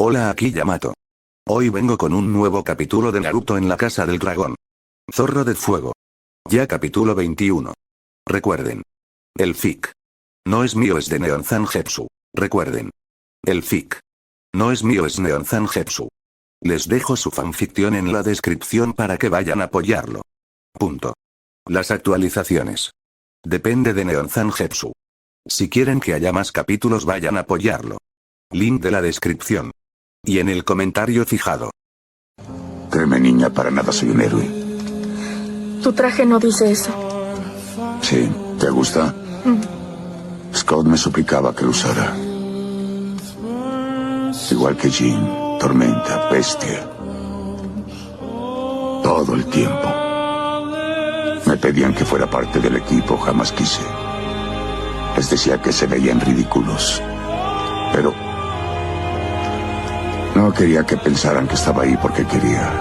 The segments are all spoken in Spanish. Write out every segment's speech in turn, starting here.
Hola, aquí Yamato. Hoy vengo con un nuevo capítulo de Naruto en la Casa del Dragón. Zorro de Fuego. Ya capítulo 21. Recuerden. El fic. No es mío, es de Neon Zangetsu. Recuerden. El fic. No es mío, es Neon Zangetsu. Les dejo su fanficción en la descripción para que vayan a apoyarlo. Punto. Las actualizaciones. Depende de Neon Zangetsu. Si quieren que haya más capítulos, vayan a apoyarlo. Link de la descripción. Y en el comentario fijado. Créeme, niña, para nada soy un héroe. Tu traje no dice eso. Sí, ¿te gusta? Scott me suplicaba que lo usara. Igual que Jin, Tormenta, Bestia. Todo el tiempo. Me pedían que fuera parte del equipo, jamás quise. Les decía que se veían ridículos. Pero no quería que pensaran que estaba ahí porque quería.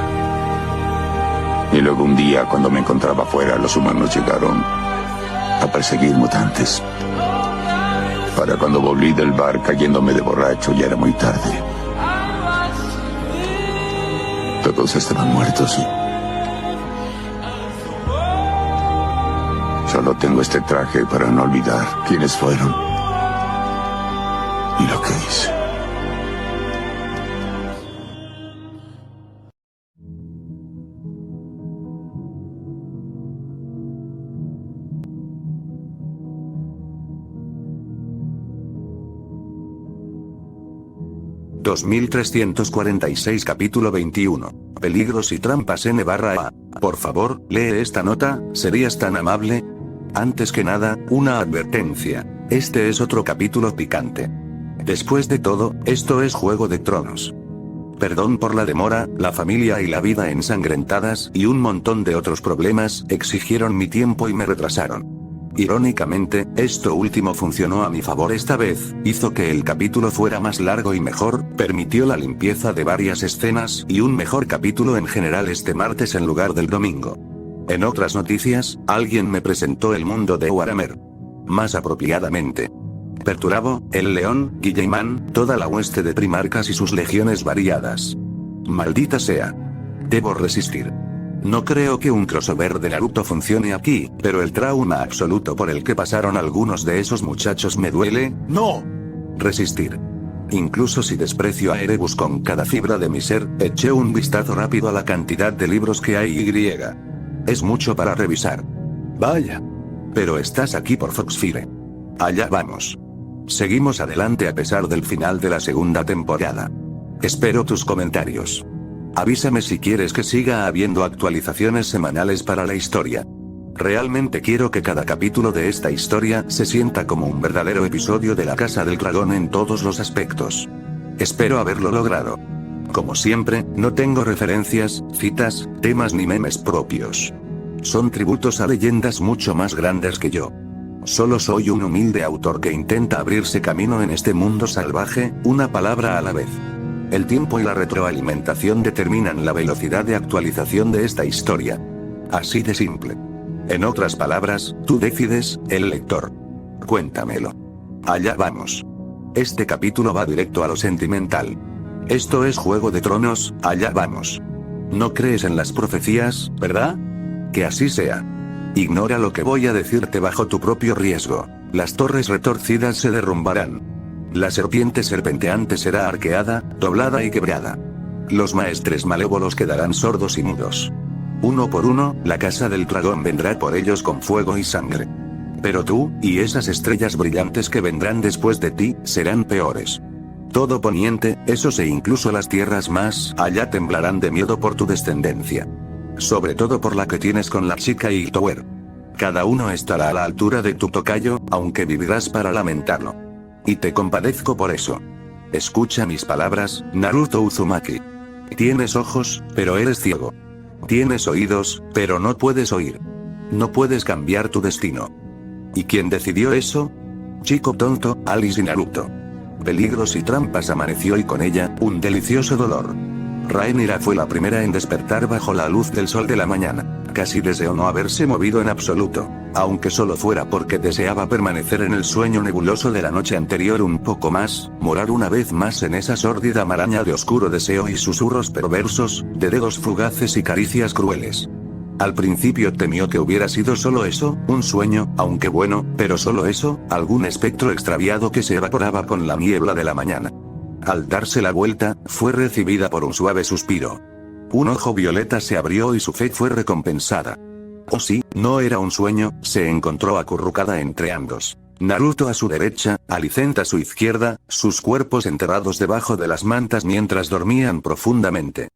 Y luego un día, cuando me encontraba afuera, los humanos llegaron a perseguir mutantes. Para cuando volví del bar cayéndome de borracho, ya era muy tarde. Todos estaban muertos y solo tengo este traje para no olvidar quiénes fueron y lo que hice. (2346) Capítulo 21. Peligros y trampas N/A. Por favor, lee esta nota, ¿serías tan amable? Antes que nada, una advertencia. Este es otro capítulo picante. Después de todo, esto es Juego de Tronos. Perdón por la demora, la familia y la vida ensangrentadas y un montón de otros problemas exigieron mi tiempo y me retrasaron. Irónicamente, esto último funcionó a mi favor esta vez, hizo que el capítulo fuera más largo y mejor, permitió la limpieza de varias escenas y un mejor capítulo en general este martes en lugar del domingo. En otras noticias, alguien me presentó el mundo de Warhammer. Más apropiadamente. Perturabo, el León, Guillemán, toda la hueste de Primarcas y sus legiones variadas. Maldita sea. Debo resistir. No creo que un crossover de Naruto funcione aquí, pero el trauma absoluto por el que pasaron algunos de esos muchachos me duele, ¡no! Resistir. Incluso si desprecio a Erebus con cada fibra de mi ser, eché un vistazo rápido a la cantidad de libros que hay y. Es mucho para revisar. Vaya. Pero estás aquí por Foxfire. Allá vamos. Seguimos adelante a pesar del final de la segunda temporada. Espero tus comentarios. Avísame si quieres que siga habiendo actualizaciones semanales para la historia. Realmente quiero que cada capítulo de esta historia se sienta como un verdadero episodio de la Casa del Dragón en todos los aspectos. Espero haberlo logrado. Como siempre, no tengo referencias, citas, temas ni memes propios. Son tributos a leyendas mucho más grandes que yo. Solo soy un humilde autor que intenta abrirse camino en este mundo salvaje, una palabra a la vez. El tiempo y la retroalimentación determinan la velocidad de actualización de esta historia. Así de simple. En otras palabras, tú decides, el lector. Cuéntamelo. Allá vamos. Este capítulo va directo a lo sentimental. Esto es Juego de Tronos, allá vamos. No crees en las profecías, ¿verdad? Que así sea. Ignora lo que voy a decirte bajo tu propio riesgo. Las torres retorcidas se derrumbarán. La serpiente serpenteante será arqueada, doblada y quebrada. Los maestres malévolos quedarán sordos y mudos. Uno por uno, la Casa del Dragón vendrá por ellos con fuego y sangre. Pero tú, y esas estrellas brillantes que vendrán después de ti, serán peores. Todo Poniente, esos e incluso las tierras más allá temblarán de miedo por tu descendencia. Sobre todo por la que tienes con la chica Hightower. Cada uno estará a la altura de tu tocayo, aunque vivirás para lamentarlo. Y te compadezco por eso. Escucha mis palabras, Naruto Uzumaki. Tienes ojos, pero eres ciego. Tienes oídos, pero no puedes oír. No puedes cambiar tu destino. ¿Y quién decidió eso? Chico tonto, Alice y Naruto. Peligros y trampas amaneció y con ella, un delicioso dolor. Rhaenyra fue la primera en despertar bajo la luz del sol de la mañana. Casi deseó no haberse movido en absoluto, aunque solo fuera porque deseaba permanecer en el sueño nebuloso de la noche anterior un poco más, morar una vez más en esa sórdida maraña de oscuro deseo y susurros perversos, de dedos fugaces y caricias crueles. Al principio temió que hubiera sido solo eso, un sueño, aunque bueno, pero solo eso, algún espectro extraviado que se evaporaba con la niebla de la mañana. Al darse la vuelta, fue recibida por un suave suspiro. Un ojo violeta se abrió y su fe fue recompensada. Oh sí, no era un sueño, se encontró acurrucada entre ambos. Naruto a su derecha, Alicent a su izquierda, sus cuerpos enterrados debajo de las mantas mientras dormían profundamente.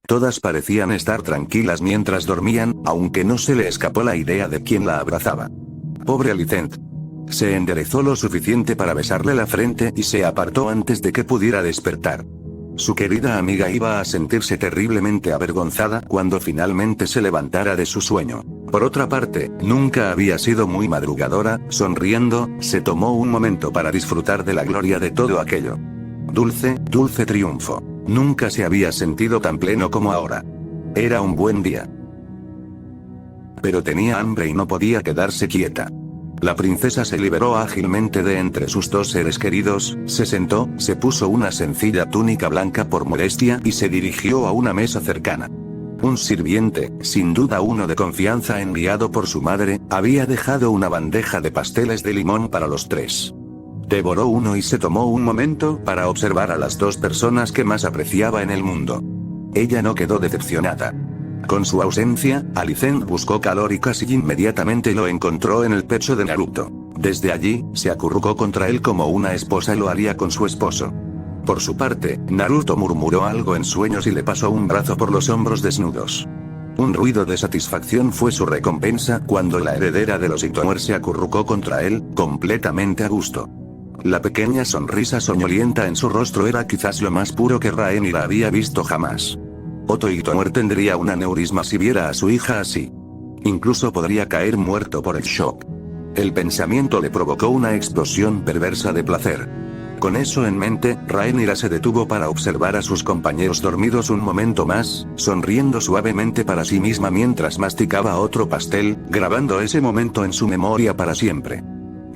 Todas parecían estar tranquilas mientras dormían, aunque no se le escapó la idea de quién la abrazaba. Pobre Alicent. Se enderezó lo suficiente para besarle la frente y se apartó antes de que pudiera despertar. Su querida amiga iba a sentirse terriblemente avergonzada cuando finalmente se levantara de su sueño. Por otra parte, nunca había sido muy madrugadora, sonriendo, se tomó un momento para disfrutar de la gloria de todo aquello. Dulce, dulce triunfo. Nunca se había sentido tan pleno como ahora. Era un buen día. Pero tenía hambre y no podía quedarse quieta. La princesa se liberó ágilmente de entre sus dos seres queridos, se sentó, se puso una sencilla túnica blanca por modestia y se dirigió a una mesa cercana. Un sirviente, sin duda uno de confianza enviado por su madre, había dejado una bandeja de pasteles de limón para los tres. Devoró uno y se tomó un momento para observar a las dos personas que más apreciaba en el mundo. Ella no quedó decepcionada. Con su ausencia, Alicent buscó calor y casi inmediatamente lo encontró en el pecho de Naruto. Desde allí, se acurrucó contra él como una esposa lo haría con su esposo. Por su parte, Naruto murmuró algo en sueños y le pasó un brazo por los hombros desnudos. Un ruido de satisfacción fue su recompensa cuando la heredera de los Itonoer se acurrucó contra él, completamente a gusto. La pequeña sonrisa soñolienta en su rostro era quizás lo más puro que Rhaenyra había visto jamás. Otto Hightower tendría un aneurisma si viera a su hija así. Incluso podría caer muerto por el shock. El pensamiento le provocó una explosión perversa de placer. Con eso en mente, Rhaenyra se detuvo para observar a sus compañeros dormidos un momento más, sonriendo suavemente para sí misma mientras masticaba otro pastel, grabando ese momento en su memoria para siempre.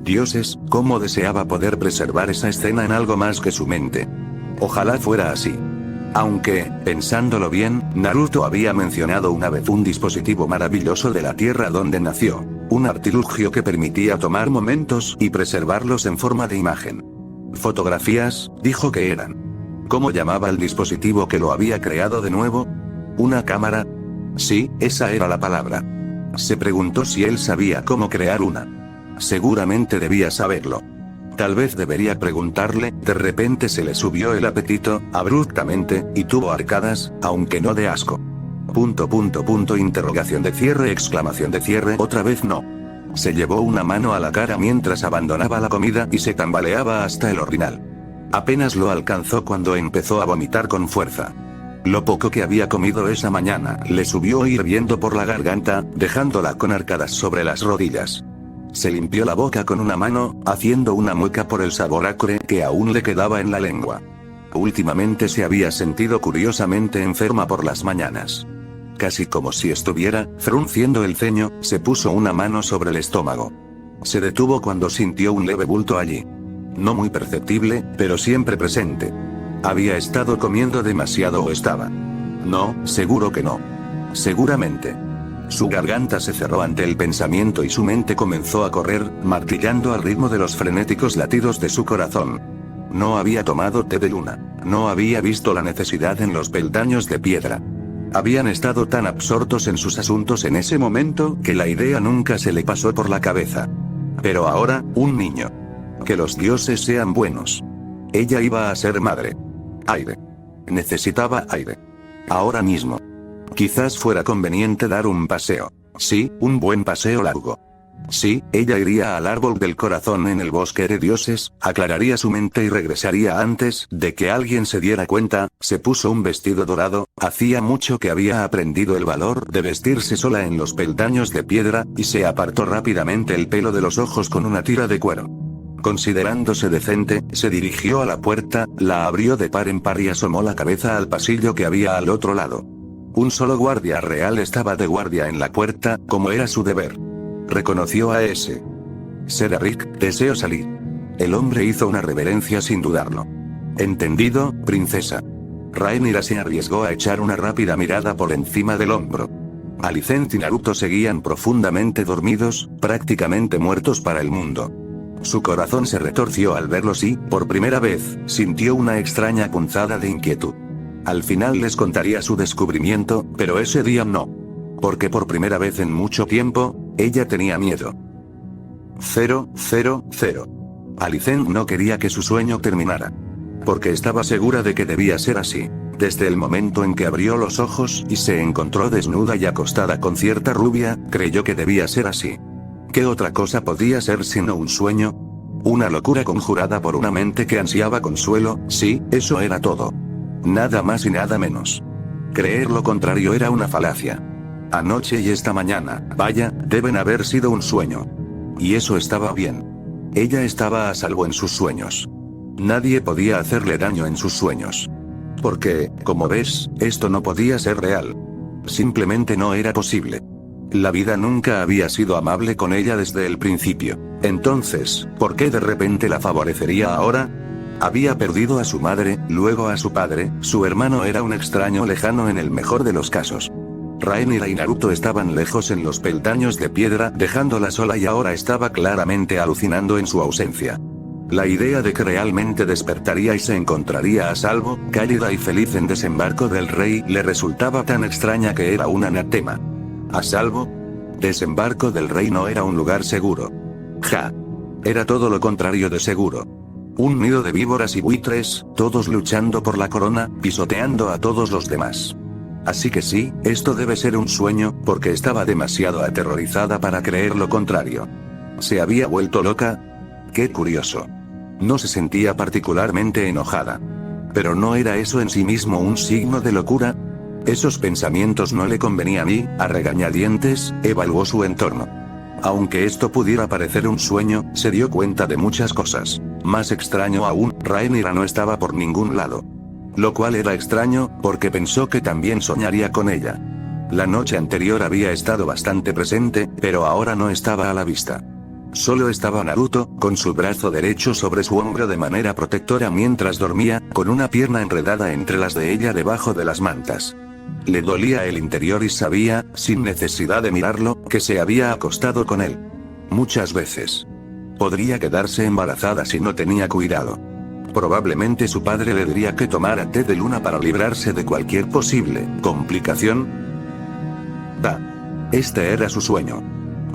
Dioses, cómo deseaba poder preservar esa escena en algo más que su mente. Ojalá fuera así. Aunque, pensándolo bien, Naruto había mencionado una vez un dispositivo maravilloso de la Tierra donde nació. Un artilugio que permitía tomar momentos y preservarlos en forma de imagen. Fotografías, dijo que eran. ¿Cómo llamaba el dispositivo que lo había creado de nuevo? ¿Una cámara? Sí, esa era la palabra. Se preguntó si él sabía cómo crear una. Seguramente debía saberlo. Tal vez debería preguntarle, de repente se le subió el apetito, abruptamente, y tuvo arcadas, aunque no de asco. Interrogación de cierre, exclamación de cierre, otra vez no. Se llevó una mano a la cara mientras abandonaba la comida y se tambaleaba hasta el orinal. Apenas lo alcanzó cuando empezó a vomitar con fuerza. Lo poco que había comido esa mañana le subió hirviendo por la garganta, dejándola con arcadas sobre las rodillas. Se limpió la boca con una mano, haciendo una mueca por el sabor acre que aún le quedaba en la lengua. Últimamente se había sentido curiosamente enferma por las mañanas. Casi como si estuviera, frunciendo el ceño, se puso una mano sobre el estómago. Se detuvo cuando sintió un leve bulto allí. No muy perceptible, pero siempre presente. ¿Había estado comiendo demasiado o estaba? No, seguro que no. Seguramente. Su garganta se cerró ante el pensamiento y su mente comenzó a correr, martillando al ritmo de los frenéticos latidos de su corazón. No había tomado té de luna. No había visto la necesidad en los peldaños de piedra. Habían estado tan absortos en sus asuntos en ese momento que la idea nunca se le pasó por la cabeza. Pero ahora, un niño. Que los dioses sean buenos. Ella iba a ser madre. Aire. Necesitaba aire. Ahora mismo. Quizás fuera conveniente dar un paseo. Sí, un buen paseo largo. Sí, ella iría al árbol del corazón en el bosque de dioses, aclararía su mente y regresaría antes de que alguien se diera cuenta. Se puso un vestido dorado, hacía mucho que había aprendido el valor de vestirse sola en los peldaños de piedra, y se apartó rápidamente el pelo de los ojos con una tira de cuero. Considerándose decente, se dirigió a la puerta, la abrió de par en par y asomó la cabeza al pasillo que había al otro lado. Un solo guardia real estaba de guardia en la puerta, como era su deber. Reconoció a ese. Será Rick, deseo salir. El hombre hizo una reverencia sin dudarlo. Entendido, princesa. Rhaenyra se arriesgó a echar una rápida mirada por encima del hombro. Alicent y Naruto seguían profundamente dormidos, prácticamente muertos para el mundo. Su corazón se retorció al verlos y, por primera vez, sintió una extraña punzada de inquietud. Al final les contaría su descubrimiento, pero ese día no. Porque por primera vez en mucho tiempo, ella tenía miedo. 000. Alicent no quería que su sueño terminara. Porque estaba segura de que debía ser así. Desde el momento en que abrió los ojos y se encontró desnuda y acostada con cierta rubia, creyó que debía ser así. ¿Qué otra cosa podía ser sino un sueño? Una locura conjurada por una mente que ansiaba consuelo, sí, eso era todo. Nada más y nada menos. Creer lo contrario era una falacia. Anoche y esta mañana, vaya, deben haber sido un sueño. Y eso estaba bien. Ella estaba a salvo en sus sueños. Nadie podía hacerle daño en sus sueños. Porque, como ves, esto no podía ser real. Simplemente no era posible. La vida nunca había sido amable con ella desde el principio. Entonces, ¿por qué de repente la favorecería ahora? Había perdido a su madre, luego a su padre, su hermano era un extraño lejano en el mejor de los casos. Rhaenyra y Naruto estaban lejos en los peldaños de piedra, dejándola sola y ahora estaba claramente alucinando en su ausencia. La idea de que realmente despertaría y se encontraría a salvo, cálida y feliz en Desembarco del Rey, le resultaba tan extraña que era un anatema. ¿A salvo? Desembarco del Rey no era un lugar seguro. Ja. Era todo lo contrario de seguro. Un nido de víboras y buitres, todos luchando por la corona, pisoteando a todos los demás. Así que sí, esto debe ser un sueño, porque estaba demasiado aterrorizada para creer lo contrario. ¿Se había vuelto loca? Qué curioso. No se sentía particularmente enojada. Pero ¿no era eso en sí mismo un signo de locura? Esos pensamientos no le convenían y, a regañadientes, evaluó su entorno. Aunque esto pudiera parecer un sueño, se dio cuenta de muchas cosas. Más extraño aún, Rhaenyra no estaba por ningún lado. Lo cual era extraño, porque pensó que también soñaría con ella. La noche anterior había estado bastante presente, pero ahora no estaba a la vista. Solo estaba Naruto, con su brazo derecho sobre su hombro de manera protectora mientras dormía, con una pierna enredada entre las de ella debajo de las mantas. Le dolía el interior y sabía, sin necesidad de mirarlo, que se había acostado con él. Muchas veces. Podría quedarse embarazada si no tenía cuidado. Probablemente su padre le diría que tomara té de luna para librarse de cualquier posible complicación. Este era su sueño.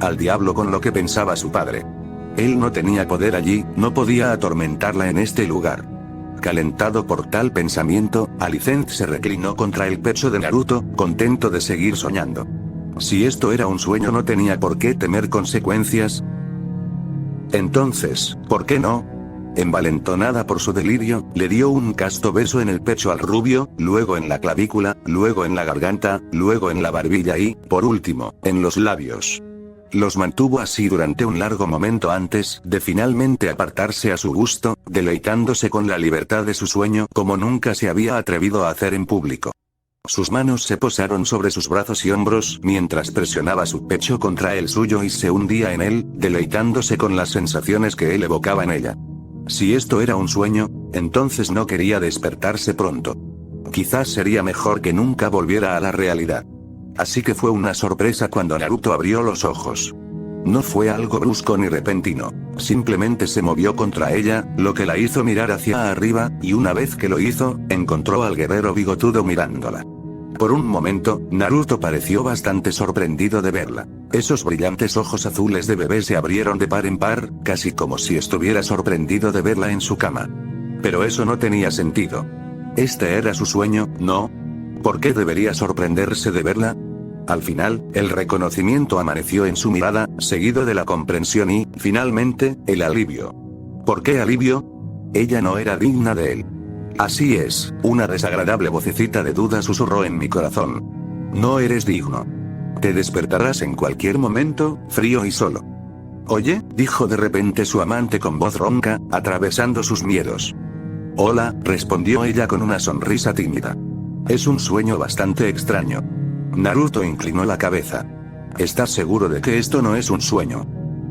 Al diablo con lo que pensaba su padre. Él no tenía poder allí, no podía atormentarla en este lugar. Calentado por tal pensamiento, Alicent se reclinó contra el pecho de Naruto, contento de seguir soñando. Si esto era un sueño no tenía por qué temer consecuencias. Entonces, ¿por qué no? Envalentonada por su delirio, le dio un casto beso en el pecho al rubio, luego en la clavícula, luego en la garganta, luego en la barbilla y, por último, en los labios. Los mantuvo así durante un largo momento antes de finalmente apartarse a su gusto, deleitándose con la libertad de su sueño como nunca se había atrevido a hacer en público. Sus manos se posaron sobre sus brazos y hombros mientras presionaba su pecho contra el suyo y se hundía en él, deleitándose con las sensaciones que él evocaba en ella. Si esto era un sueño, entonces no quería despertarse pronto. Quizás sería mejor que nunca volviera a la realidad. Así que fue una sorpresa cuando Naruto abrió los ojos. No fue algo brusco ni repentino, simplemente se movió contra ella, lo que la hizo mirar hacia arriba, y una vez que lo hizo, encontró al guerrero bigotudo mirándola. Por un momento, Naruto pareció bastante sorprendido de verla. Esos brillantes ojos azules de bebé se abrieron de par en par, casi como si estuviera sorprendido de verla en su cama. Pero eso no tenía sentido. Este era su sueño, ¿no? ¿Por qué debería sorprenderse de verla? Al final, el reconocimiento amaneció en su mirada, seguido de la comprensión y, finalmente, el alivio. ¿Por qué alivio? Ella no era digna de él. Así es, una desagradable vocecita de duda susurró en mi corazón. No eres digno. Te despertarás en cualquier momento, frío y solo. Oye, dijo de repente su amante con voz ronca, atravesando sus miedos. Hola, respondió ella con una sonrisa tímida. Es un sueño bastante extraño. Naruto inclinó la cabeza. ¿Estás seguro de que esto no es un sueño?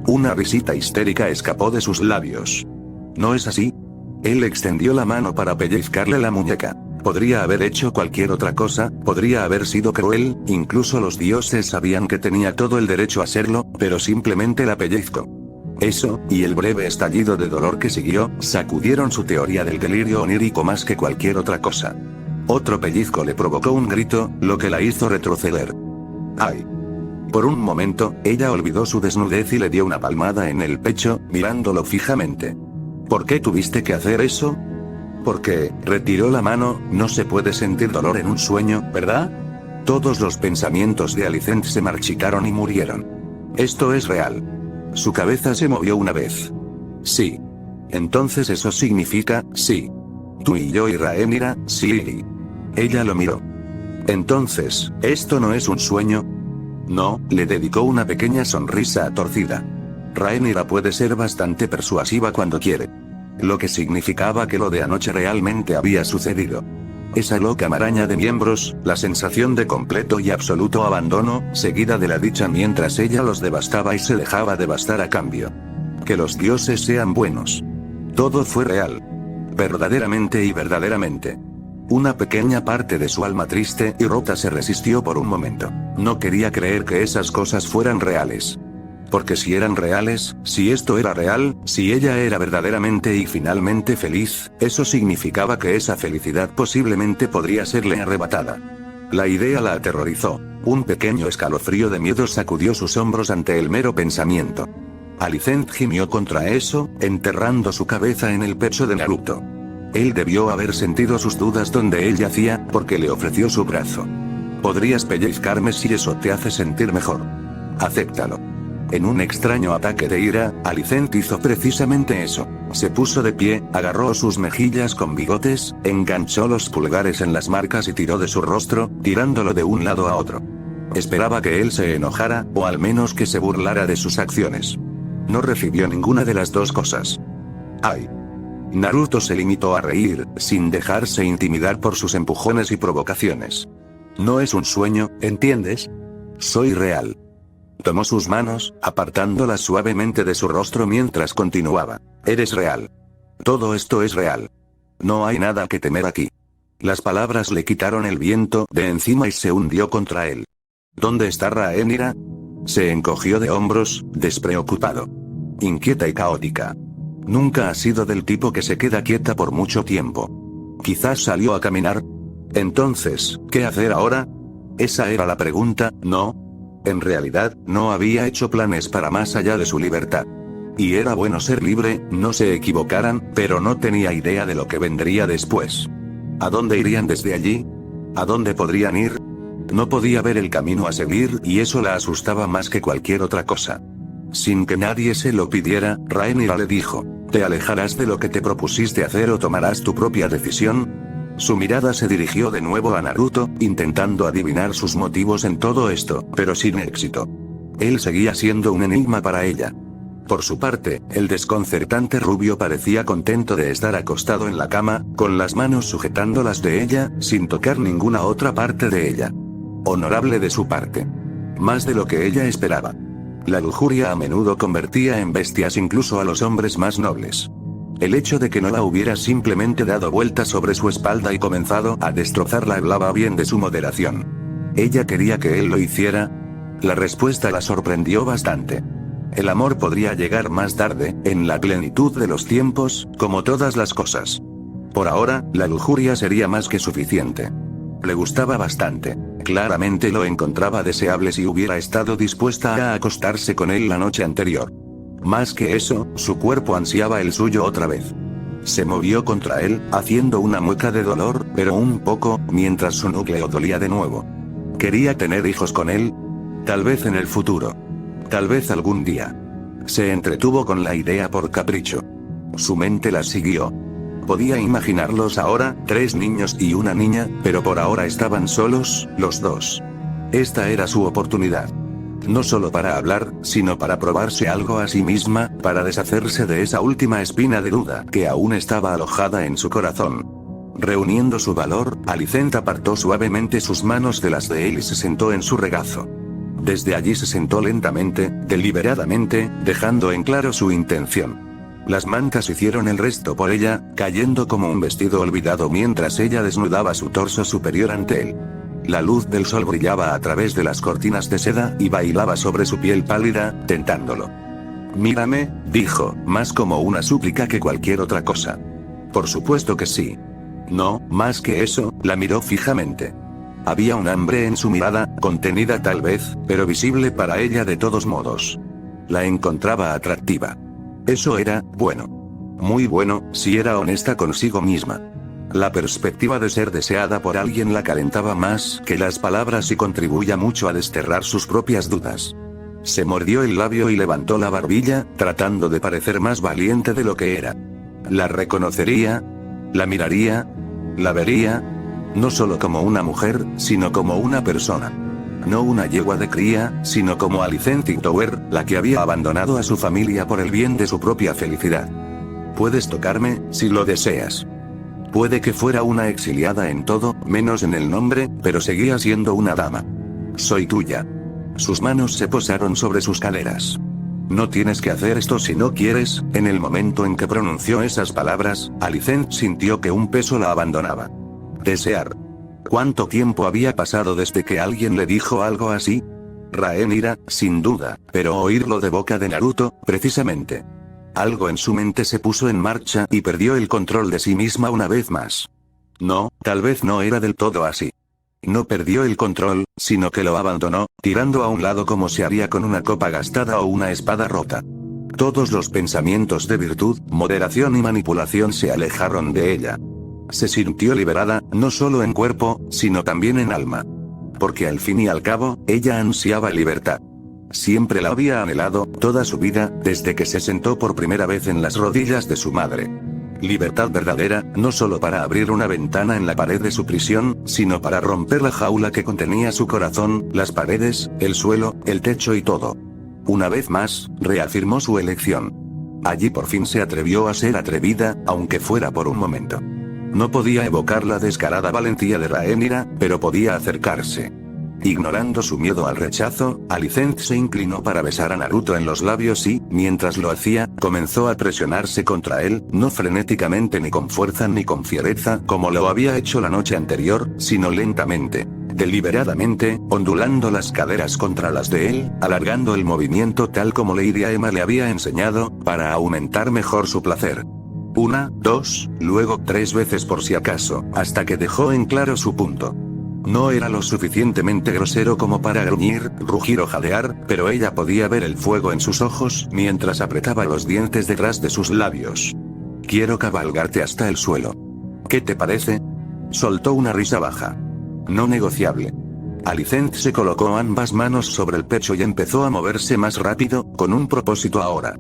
Una risita histérica escapó de sus labios. ¿No es así? Él extendió la mano para pellizcarle la muñeca. Podría haber hecho cualquier otra cosa, podría haber sido cruel, incluso los dioses sabían que tenía todo el derecho a serlo, pero simplemente la pellizcó. Eso, y el breve estallido de dolor que siguió, sacudieron su teoría del delirio onírico más que cualquier otra cosa. Otro pellizco le provocó un grito, lo que la hizo retroceder. ¡Ay! Por un momento, ella olvidó su desnudez y le dio una palmada en el pecho, mirándolo fijamente. ¿Por qué tuviste que hacer eso? Porque, retiró la mano, no se puede sentir dolor en un sueño, ¿verdad? Todos los pensamientos de Alicent se marchitaron y murieron. Esto es real. Su cabeza se movió una vez. Sí. Entonces eso significa, sí. Tú y yo y Rhaenyra, sí. Ella lo miró. Entonces, ¿esto no es un sueño? No, le dedicó una pequeña sonrisa torcida. Rhaenyra puede ser bastante persuasiva cuando quiere. Lo que significaba que lo de anoche realmente había sucedido. Esa loca maraña de miembros, la sensación de completo y absoluto abandono, seguida de la dicha mientras ella los devastaba y se dejaba devastar a cambio. Que los dioses sean buenos. Todo fue real. Verdaderamente y verdaderamente. Una pequeña parte de su alma triste y rota se resistió por un momento. No quería creer que esas cosas fueran reales. Porque si eran reales, si esto era real, si ella era verdaderamente y finalmente feliz, eso significaba que esa felicidad posiblemente podría serle arrebatada. La idea la aterrorizó. Un pequeño escalofrío de miedo sacudió sus hombros ante el mero pensamiento. Alicent gimió contra eso, enterrando su cabeza en el pecho de Naruto. Él debió haber sentido sus dudas donde él yacía, porque le ofreció su brazo. Podrías pellizcarme si eso te hace sentir mejor. Acéptalo. En un extraño ataque de ira, Alicent hizo precisamente eso. Se puso de pie, agarró sus mejillas con bigotes, enganchó los pulgares en las marcas y tiró de su rostro, tirándolo de un lado a otro. Esperaba que él se enojara, o al menos que se burlara de sus acciones. No recibió ninguna de las dos cosas. ¡Ay! Naruto se limitó a reír, sin dejarse intimidar por sus empujones y provocaciones. No es un sueño, ¿entiendes? Soy real. Tomó sus manos, apartándolas suavemente de su rostro mientras continuaba. Eres real. Todo esto es real. No hay nada que temer aquí. Las palabras le quitaron el viento de encima y se hundió contra él. ¿Dónde está Rhaenyra? Se encogió de hombros, despreocupado. Inquieta y caótica. Nunca ha sido del tipo que se queda quieta por mucho tiempo. Quizás salió a caminar. Entonces, ¿qué hacer ahora? Esa era la pregunta, ¿no? En realidad, no había hecho planes para más allá de su libertad. Y era bueno ser libre, no se equivocaran, pero no tenía idea de lo que vendría después. ¿A dónde irían desde allí? ¿A dónde podrían ir? No podía ver el camino a seguir y eso la asustaba más que cualquier otra cosa. Sin que nadie se lo pidiera, Rhaenyra le dijo, ¿te alejarás de lo que te propusiste hacer o tomarás tu propia decisión? Su mirada se dirigió de nuevo a Naruto, intentando adivinar sus motivos en todo esto, pero sin éxito. Él seguía siendo un enigma para ella. Por su parte, el desconcertante rubio parecía contento de estar acostado en la cama, con las manos sujetando las de ella, sin tocar ninguna otra parte de ella. Honorable de su parte. Más de lo que ella esperaba. La lujuria a menudo convertía en bestias incluso a los hombres más nobles. El hecho de que no la hubiera simplemente dado vueltas sobre su espalda y comenzado a destrozarla hablaba bien de su moderación. ¿Ella quería que él lo hiciera? La respuesta la sorprendió bastante. El amor podría llegar más tarde, en la plenitud de los tiempos, como todas las cosas. Por ahora, la lujuria sería más que suficiente. Le gustaba bastante. Claramente lo encontraba deseable si hubiera estado dispuesta a acostarse con él la noche anterior. Más que eso, su cuerpo ansiaba el suyo otra vez. Se movió contra él, haciendo una mueca de dolor, pero un poco, mientras su núcleo dolía de nuevo. ¿Quería tener hijos con él? Tal vez en el futuro. Tal vez algún día. Se entretuvo con la idea por capricho. Su mente la siguió. Podía imaginarlos ahora, 3 niños y una niña, pero por ahora estaban solos, los dos. Esta era su oportunidad. No solo para hablar, sino para probarse algo a sí misma, para deshacerse de esa última espina de duda que aún estaba alojada en su corazón. Reuniendo su valor, Alicent apartó suavemente sus manos de las de él y se sentó en su regazo. Desde allí se sentó lentamente, deliberadamente, dejando en claro su intención. Las mantas hicieron el resto por ella, cayendo como un vestido olvidado mientras ella desnudaba su torso superior ante él. La luz del sol brillaba a través de las cortinas de seda y bailaba sobre su piel pálida, tentándolo. «Mírame», dijo, más como una súplica que cualquier otra cosa. Por supuesto que sí. No, más que eso, la miró fijamente. Había un hambre en su mirada, contenida tal vez, pero visible para ella de todos modos. La encontraba atractiva. Eso era, bueno. Muy bueno, si era honesta consigo misma. La perspectiva de ser deseada por alguien la calentaba más que las palabras y contribuía mucho a desterrar sus propias dudas. Se mordió el labio y levantó la barbilla, tratando de parecer más valiente de lo que era. La reconocería, la miraría, la vería, no solo como una mujer, sino como una persona. No una yegua de cría, sino como Alicent Hightower, la que había abandonado a su familia por el bien de su propia felicidad. Puedes tocarme, si lo deseas. Puede que fuera una exiliada en todo, menos en el nombre, pero seguía siendo una dama. Soy tuya. Sus manos se posaron sobre sus caderas. No tienes que hacer esto si no quieres. En el momento en que pronunció esas palabras, Alicent sintió que un peso la abandonaba. Desear. ¿Cuánto tiempo había pasado desde que alguien le dijo algo así? Rhaenyra, sin duda, pero oírlo de boca de Naruto, precisamente. Algo en su mente se puso en marcha y perdió el control de sí misma una vez más. No, tal vez no era del todo así. No perdió el control, sino que lo abandonó, tirando a un lado como se haría con una copa gastada o una espada rota. Todos los pensamientos de virtud, moderación y manipulación se alejaron de ella. Se sintió liberada, no solo en cuerpo, sino también en alma. Porque al fin y al cabo, ella ansiaba libertad. Siempre la había anhelado, toda su vida, desde que se sentó por primera vez en las rodillas de su madre. Libertad verdadera, no solo para abrir una ventana en la pared de su prisión, sino para romper la jaula que contenía su corazón, las paredes, el suelo, el techo y todo. Una vez más, reafirmó su elección. Allí por fin se atrevió a ser atrevida, aunque fuera por un momento. No podía evocar la descarada valentía de Rhaenyra, pero podía acercarse. Ignorando su miedo al rechazo, Alicent se inclinó para besar a Naruto en los labios y, mientras lo hacía, comenzó a presionarse contra él, no frenéticamente ni con fuerza ni con fiereza como lo había hecho la noche anterior, sino lentamente, deliberadamente, ondulando las caderas contra las de él, alargando el movimiento tal como Lady Aemma le había enseñado, para aumentar mejor su placer. 1, 2, luego 3 veces por si acaso, hasta que dejó en claro su punto. No era lo suficientemente grosero como para gruñir, rugir o jadear, pero ella podía ver el fuego en sus ojos mientras apretaba los dientes detrás de sus labios. Quiero cabalgarte hasta el suelo. ¿Qué te parece? Soltó una risa baja. No negociable. Alicent se colocó ambas manos sobre el pecho y empezó a moverse más rápido, con un propósito ahora.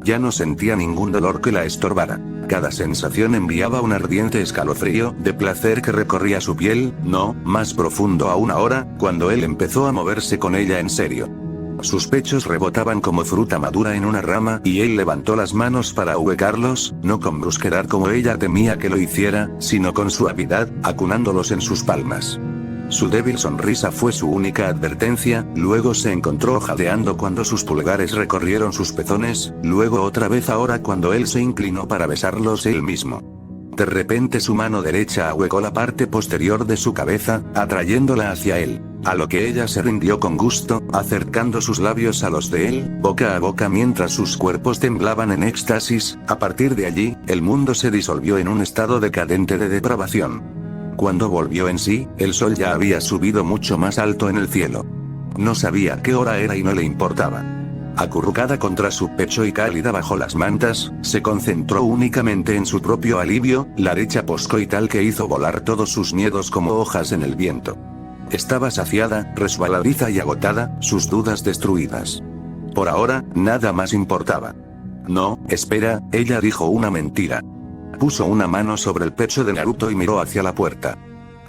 Ya no sentía ningún dolor que la estorbara. Cada sensación enviaba un ardiente escalofrío de placer que recorría su piel, no, más profundo aún ahora, cuando él empezó a moverse con ella en serio. Sus pechos rebotaban como fruta madura en una rama y él levantó las manos para ubicarlos, no con brusquedad como ella temía que lo hiciera, sino con suavidad, acunándolos en sus palmas. Su débil sonrisa fue su única advertencia, luego se encontró jadeando cuando sus pulgares recorrieron sus pezones, luego otra vez ahora cuando él se inclinó para besarlos él mismo. De repente su mano derecha ahuecó la parte posterior de su cabeza, atrayéndola hacia él, a lo que ella se rindió con gusto, acercando sus labios a los de él, boca a boca mientras sus cuerpos temblaban en éxtasis. A partir de allí, el mundo se disolvió en un estado decadente de depravación. Cuando volvió en sí, el sol ya había subido mucho más alto en el cielo. No sabía qué hora era y no le importaba. Acurrucada contra su pecho y cálida bajo las mantas, se concentró únicamente en su propio alivio, la dicha poscoital que hizo volar todos sus miedos como hojas en el viento. Estaba saciada, resbaladiza y agotada, sus dudas destruidas. Por ahora, nada más importaba. No, espera, ella dijo una mentira. Puso una mano sobre el pecho de Naruto y miró hacia la puerta.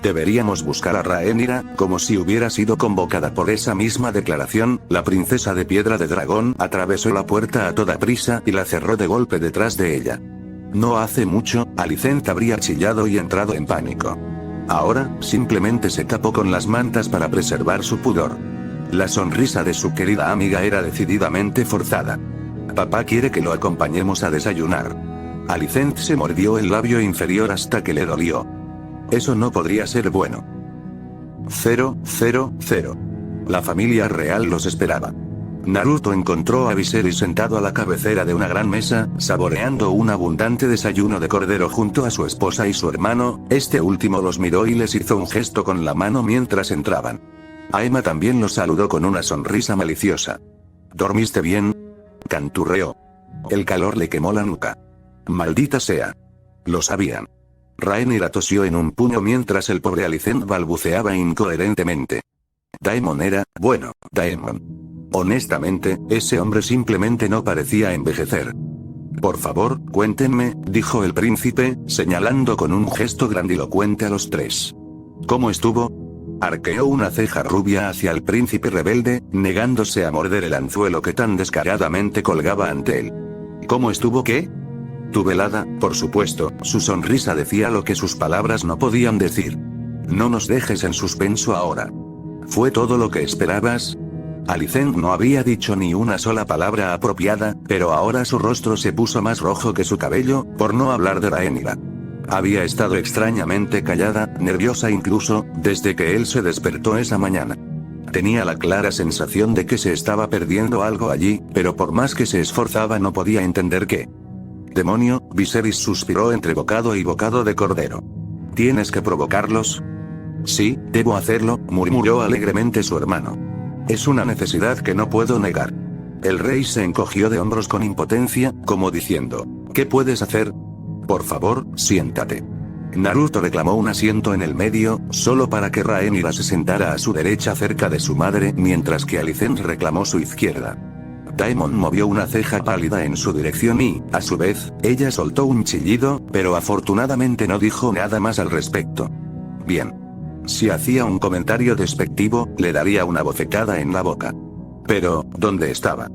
Deberíamos buscar a Rhaenyra, como si hubiera sido convocada por esa misma declaración. La princesa de piedra de dragón atravesó la puerta a toda prisa y la cerró de golpe detrás de ella. No hace mucho, Alicent habría chillado y entrado en pánico. Ahora, simplemente se tapó con las mantas para preservar su pudor. La sonrisa de su querida amiga era decididamente forzada. Papá quiere que lo acompañemos a desayunar. Alicent se mordió el labio inferior hasta que le dolió. Eso no podría ser bueno. 000. La familia real los esperaba. Naruto encontró a Viserys sentado a la cabecera de una gran mesa, saboreando un abundante desayuno de cordero junto a su esposa y su hermano. Este último los miró y les hizo un gesto con la mano mientras entraban. Aema también los saludó con una sonrisa maliciosa. ¿Dormiste bien?, canturreó. El calor le quemó la nuca. Maldita sea. Lo sabían. Rhaenyra tosió en un puño mientras el pobre Alicent balbuceaba incoherentemente. Daemon era, bueno, Daemon. Honestamente, ese hombre simplemente no parecía envejecer. Por favor, cuéntenme, dijo el príncipe, señalando con un gesto grandilocuente a los tres. ¿Cómo estuvo? Arqueó una ceja rubia hacia el príncipe rebelde, negándose a morder el anzuelo que tan descaradamente colgaba ante él. ¿Cómo estuvo qué? Tu velada, por supuesto, su sonrisa decía lo que sus palabras no podían decir. No nos dejes en suspenso ahora. ¿Fue todo lo que esperabas? Alicent no había dicho ni una sola palabra apropiada, pero ahora su rostro se puso más rojo que su cabello, por no hablar de Rhaenyra. Había estado extrañamente callada, nerviosa incluso, desde que él se despertó esa mañana. Tenía la clara sensación de que se estaba perdiendo algo allí, pero por más que se esforzaba no podía entender qué. Demonio, Viserys suspiró entre bocado y bocado de cordero. ¿Tienes que provocarlos? Sí, debo hacerlo, murmuró alegremente su hermano. Es una necesidad que no puedo negar. El rey se encogió de hombros con impotencia, como diciendo, ¿qué puedes hacer? Por favor, siéntate. Naruto reclamó un asiento en el medio, solo para que Rhaenyra se sentara a su derecha cerca de su madre, mientras que Alicent reclamó su izquierda. Daemon movió una ceja pálida en su dirección y, a su vez, ella soltó un chillido, pero afortunadamente no dijo nada más al respecto. Bien. Si hacía un comentario despectivo, le daría una bofetada en la boca. Pero, ¿dónde estaba?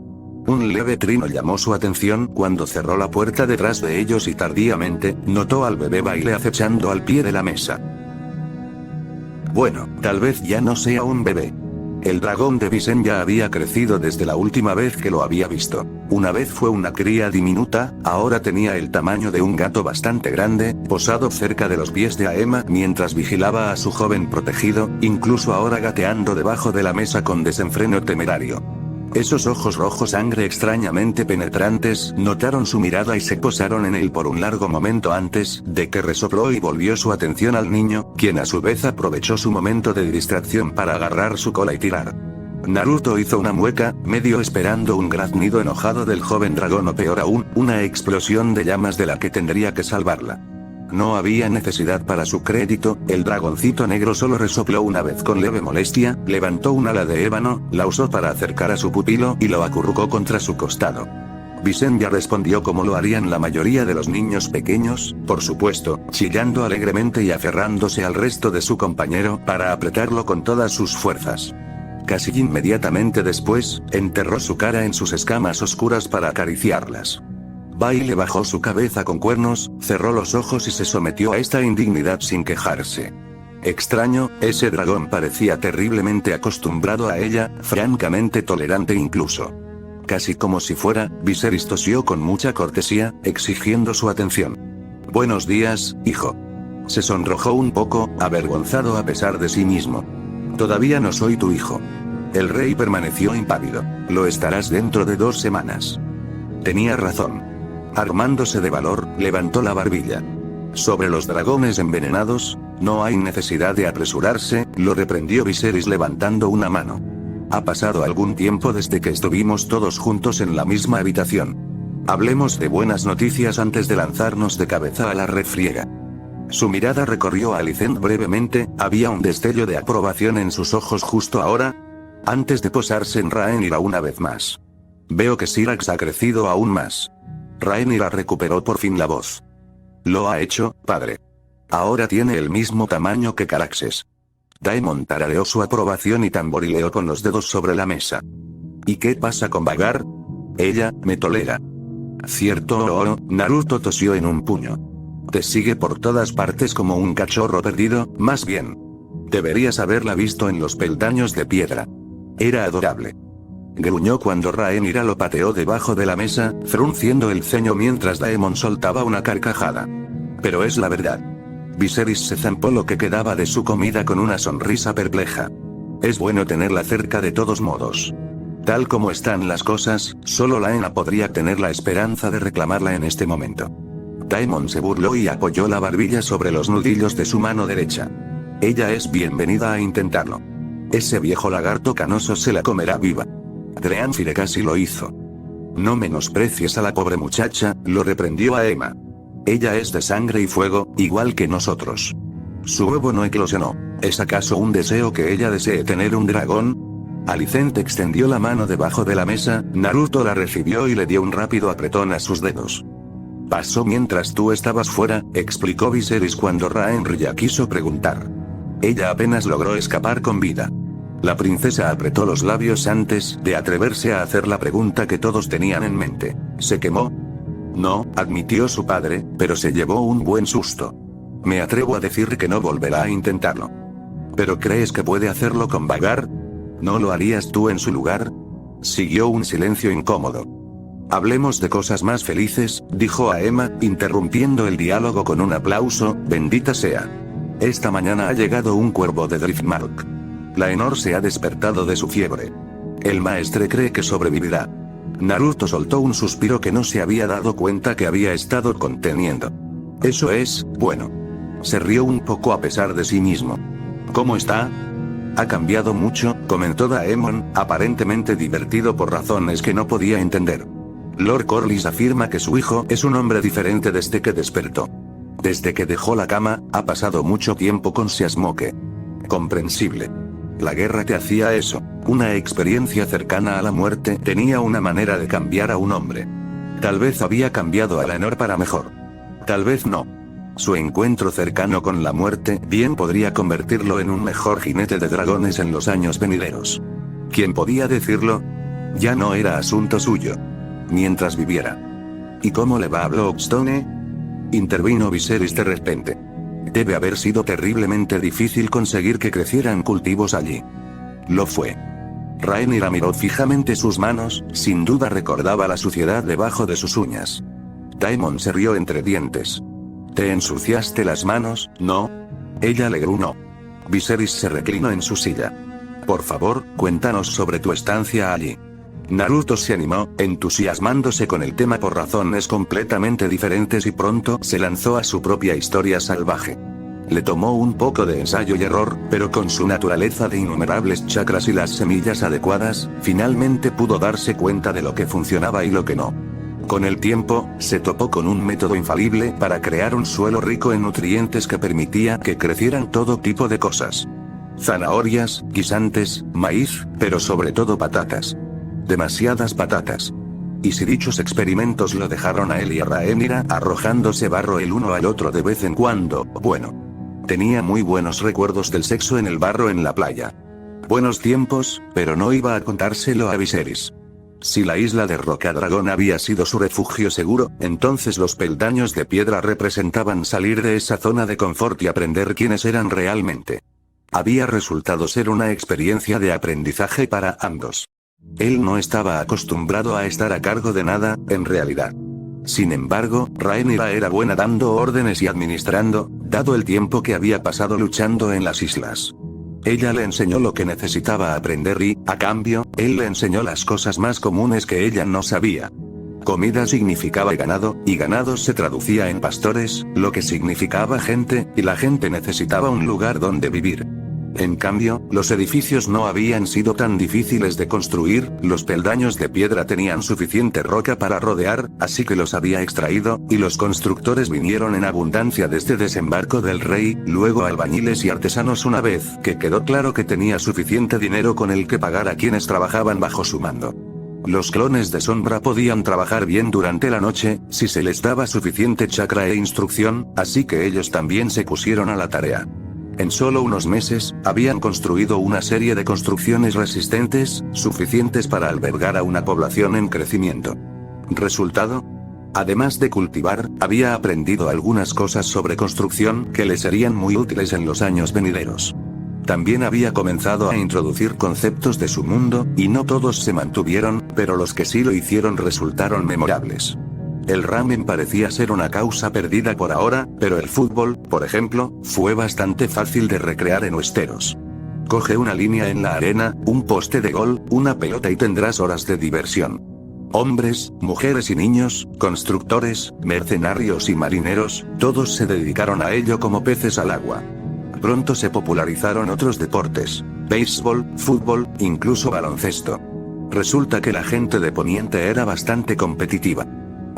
Un leve trino llamó su atención cuando cerró la puerta detrás de ellos y tardíamente, notó al bebé baile acechando al pie de la mesa. Bueno, tal vez ya no sea un bebé. El dragón de Visenya ya había crecido desde la última vez que lo había visto. Una vez fue una cría diminuta, ahora tenía el tamaño de un gato bastante grande, posado cerca de los pies de Aema mientras vigilaba a su joven protegido, incluso ahora gateando debajo de la mesa con desenfreno temerario. Esos ojos rojos sangre extrañamente penetrantes notaron su mirada y se posaron en él por un largo momento antes de que resopló y volvió su atención al niño, quien a su vez aprovechó su momento de distracción para agarrar su cola y tirar. Naruto hizo una mueca, medio esperando un graznido enojado del joven dragón o peor aún, una explosión de llamas de la que tendría que salvarla. No había necesidad para su crédito, el dragoncito negro solo resopló una vez con leve molestia, levantó un ala de ébano, la usó para acercar a su pupilo y lo acurrucó contra su costado. Visenya respondió como lo harían la mayoría de los niños pequeños, por supuesto, chillando alegremente y aferrándose al resto de su compañero para apretarlo con todas sus fuerzas. Casi inmediatamente después, enterró su cara en sus escamas oscuras para acariciarlas. Baile bajó su cabeza con cuernos, cerró los ojos y se sometió a esta indignidad sin quejarse. Extraño, ese dragón parecía terriblemente acostumbrado a ella, francamente tolerante incluso. Casi como si fuera, Viserys tosió con mucha cortesía, exigiendo su atención. Buenos días, hijo. Se sonrojó un poco, avergonzado a pesar de sí mismo. Todavía no soy tu hijo. El rey permaneció impávido. Lo estarás dentro de 2 semanas. Tenía razón. Armándose de valor, levantó la barbilla. Sobre los dragones envenenados, no hay necesidad de apresurarse, lo reprendió Viserys levantando una mano. Ha pasado algún tiempo desde que estuvimos todos juntos en la misma habitación. Hablemos de buenas noticias antes de lanzarnos de cabeza a la refriega. Su mirada recorrió a Alicent brevemente, había un destello de aprobación en sus ojos justo ahora, antes de posarse en Rhaenyra una vez más. Veo que Syrax ha crecido aún más. Rhaenyra recuperó por fin la voz. Lo ha hecho, padre. Ahora tiene el mismo tamaño que Caraxes. Daemon tarareó su aprobación y tamborileó con los dedos sobre la mesa. ¿Y qué pasa con Vagar? Ella me tolera. Cierto, Naruto tosió en un puño. Te sigue por todas partes como un cachorro perdido, más bien. Deberías haberla visto en los peldaños de piedra. Era adorable. Gruñó cuando Rhaenyra lo pateó debajo de la mesa, frunciendo el ceño mientras Daemon soltaba una carcajada. Pero es la verdad. Viserys se zampó lo que quedaba de su comida con una sonrisa perpleja. Es bueno tenerla cerca de todos modos. Tal como están las cosas, solo Laena podría tener la esperanza de reclamarla en este momento. Daemon se burló y apoyó la barbilla sobre los nudillos de su mano derecha. Ella es bienvenida a intentarlo. Ese viejo lagarto canoso se la comerá viva. Dreanfire casi lo hizo. No menosprecies a la pobre muchacha, lo reprendió a Aemma. Ella es de sangre y fuego, igual que nosotros. Su huevo no eclosionó. ¿Es acaso un deseo que ella desee tener un dragón? Alicent extendió la mano debajo de la mesa, Naruto la recibió y le dio un rápido apretón a sus dedos. Pasó mientras tú estabas fuera, explicó Viserys cuando Rhaenyra quiso preguntar. Ella apenas logró escapar con vida. La princesa apretó los labios antes de atreverse a hacer la pregunta que todos tenían en mente. ¿Se quemó? No, admitió su padre, pero se llevó un buen susto. Me atrevo a decir que no volverá a intentarlo. ¿Pero crees que puede hacerlo con Vagar? ¿No lo harías tú en su lugar? Siguió un silencio incómodo. Hablemos de cosas más felices, dijo Aemma, interrumpiendo el diálogo con un aplauso, bendita sea. Esta mañana ha llegado un cuervo de Driftmark. Laenor se ha despertado de su fiebre. El maestre cree que sobrevivirá. Naruto soltó un suspiro que no se había dado cuenta que había estado conteniendo. Eso es, bueno. Se rió un poco a pesar de sí mismo. ¿Cómo está? Ha cambiado mucho, comentó Daemon, aparentemente divertido por razones que no podía entender. Lord Corlys afirma que su hijo es un hombre diferente desde que despertó. Desde que dejó la cama, ha pasado mucho tiempo con Seasmoke. Comprensible. La guerra te hacía eso. Una experiencia cercana a la muerte tenía una manera de cambiar a un hombre. Tal vez había cambiado a Laenor para mejor. Tal vez no. Su encuentro cercano con la muerte bien podría convertirlo en un mejor jinete de dragones en los años venideros. ¿Quién podía decirlo? Ya no era asunto suyo. Mientras viviera. ¿Y cómo le va a Bloodstone? Intervino Viserys de repente. Debe haber sido terriblemente difícil conseguir que crecieran cultivos allí. Lo fue. Rhaenyra miró fijamente sus manos, sin duda recordaba la suciedad debajo de sus uñas. Daemon se rió entre dientes. ¿Te ensuciaste las manos, no? Ella le gruñó. Viserys se reclinó en su silla. Por favor, cuéntanos sobre tu estancia allí. Naruto se animó, entusiasmándose con el tema por razones completamente diferentes y pronto se lanzó a su propia historia salvaje. Le tomó un poco de ensayo y error, pero con su naturaleza de innumerables chakras y las semillas adecuadas, finalmente pudo darse cuenta de lo que funcionaba y lo que no. Con el tiempo, se topó con un método infalible para crear un suelo rico en nutrientes que permitía que crecieran todo tipo de cosas. Zanahorias, guisantes, maíz, pero sobre todo patatas. Demasiadas patatas. Y si dichos experimentos lo dejaron a él y a Rhaenyra arrojándose barro el uno al otro de vez en cuando, bueno. Tenía muy buenos recuerdos del sexo en el barro en la playa. Buenos tiempos, pero no iba a contárselo a Viserys. Si la isla de Rocadragón había sido su refugio seguro, entonces los peldaños de piedra representaban salir de esa zona de confort y aprender quiénes eran realmente. Había resultado ser una experiencia de aprendizaje para ambos. Él no estaba acostumbrado a estar a cargo de nada, en realidad. Sin embargo, Rhaenyra era buena dando órdenes y administrando, dado el tiempo que había pasado luchando en las islas. Ella le enseñó lo que necesitaba aprender y, a cambio, él le enseñó las cosas más comunes que ella no sabía. Comida significaba ganado, y ganado se traducía en pastores, lo que significaba gente, y la gente necesitaba un lugar donde vivir. En cambio, los edificios no habían sido tan difíciles de construir, los peldaños de piedra tenían suficiente roca para rodear, así que los había extraído, y los constructores vinieron en abundancia desde desembarco del rey, luego albañiles y artesanos una vez que quedó claro que tenía suficiente dinero con el que pagar a quienes trabajaban bajo su mando. Los clones de sombra podían trabajar bien durante la noche, si se les daba suficiente chakra e instrucción, así que ellos también se pusieron a la tarea. En solo unos meses, habían construido una serie de construcciones resistentes, suficientes para albergar a una población en crecimiento. ¿Resultado? Además de cultivar, había aprendido algunas cosas sobre construcción que le serían muy útiles en los años venideros. También había comenzado a introducir conceptos de su mundo, y no todos se mantuvieron, pero los que sí lo hicieron resultaron memorables. El ramen parecía ser una causa perdida por ahora, pero el fútbol, por ejemplo, fue bastante fácil de recrear en Westeros. Coge una línea en la arena, un poste de gol, una pelota y tendrás horas de diversión. Hombres, mujeres y niños, constructores, mercenarios y marineros, todos se dedicaron a ello como peces al agua. Pronto se popularizaron otros deportes: béisbol, fútbol, incluso baloncesto. Resulta que la gente de Poniente era bastante competitiva.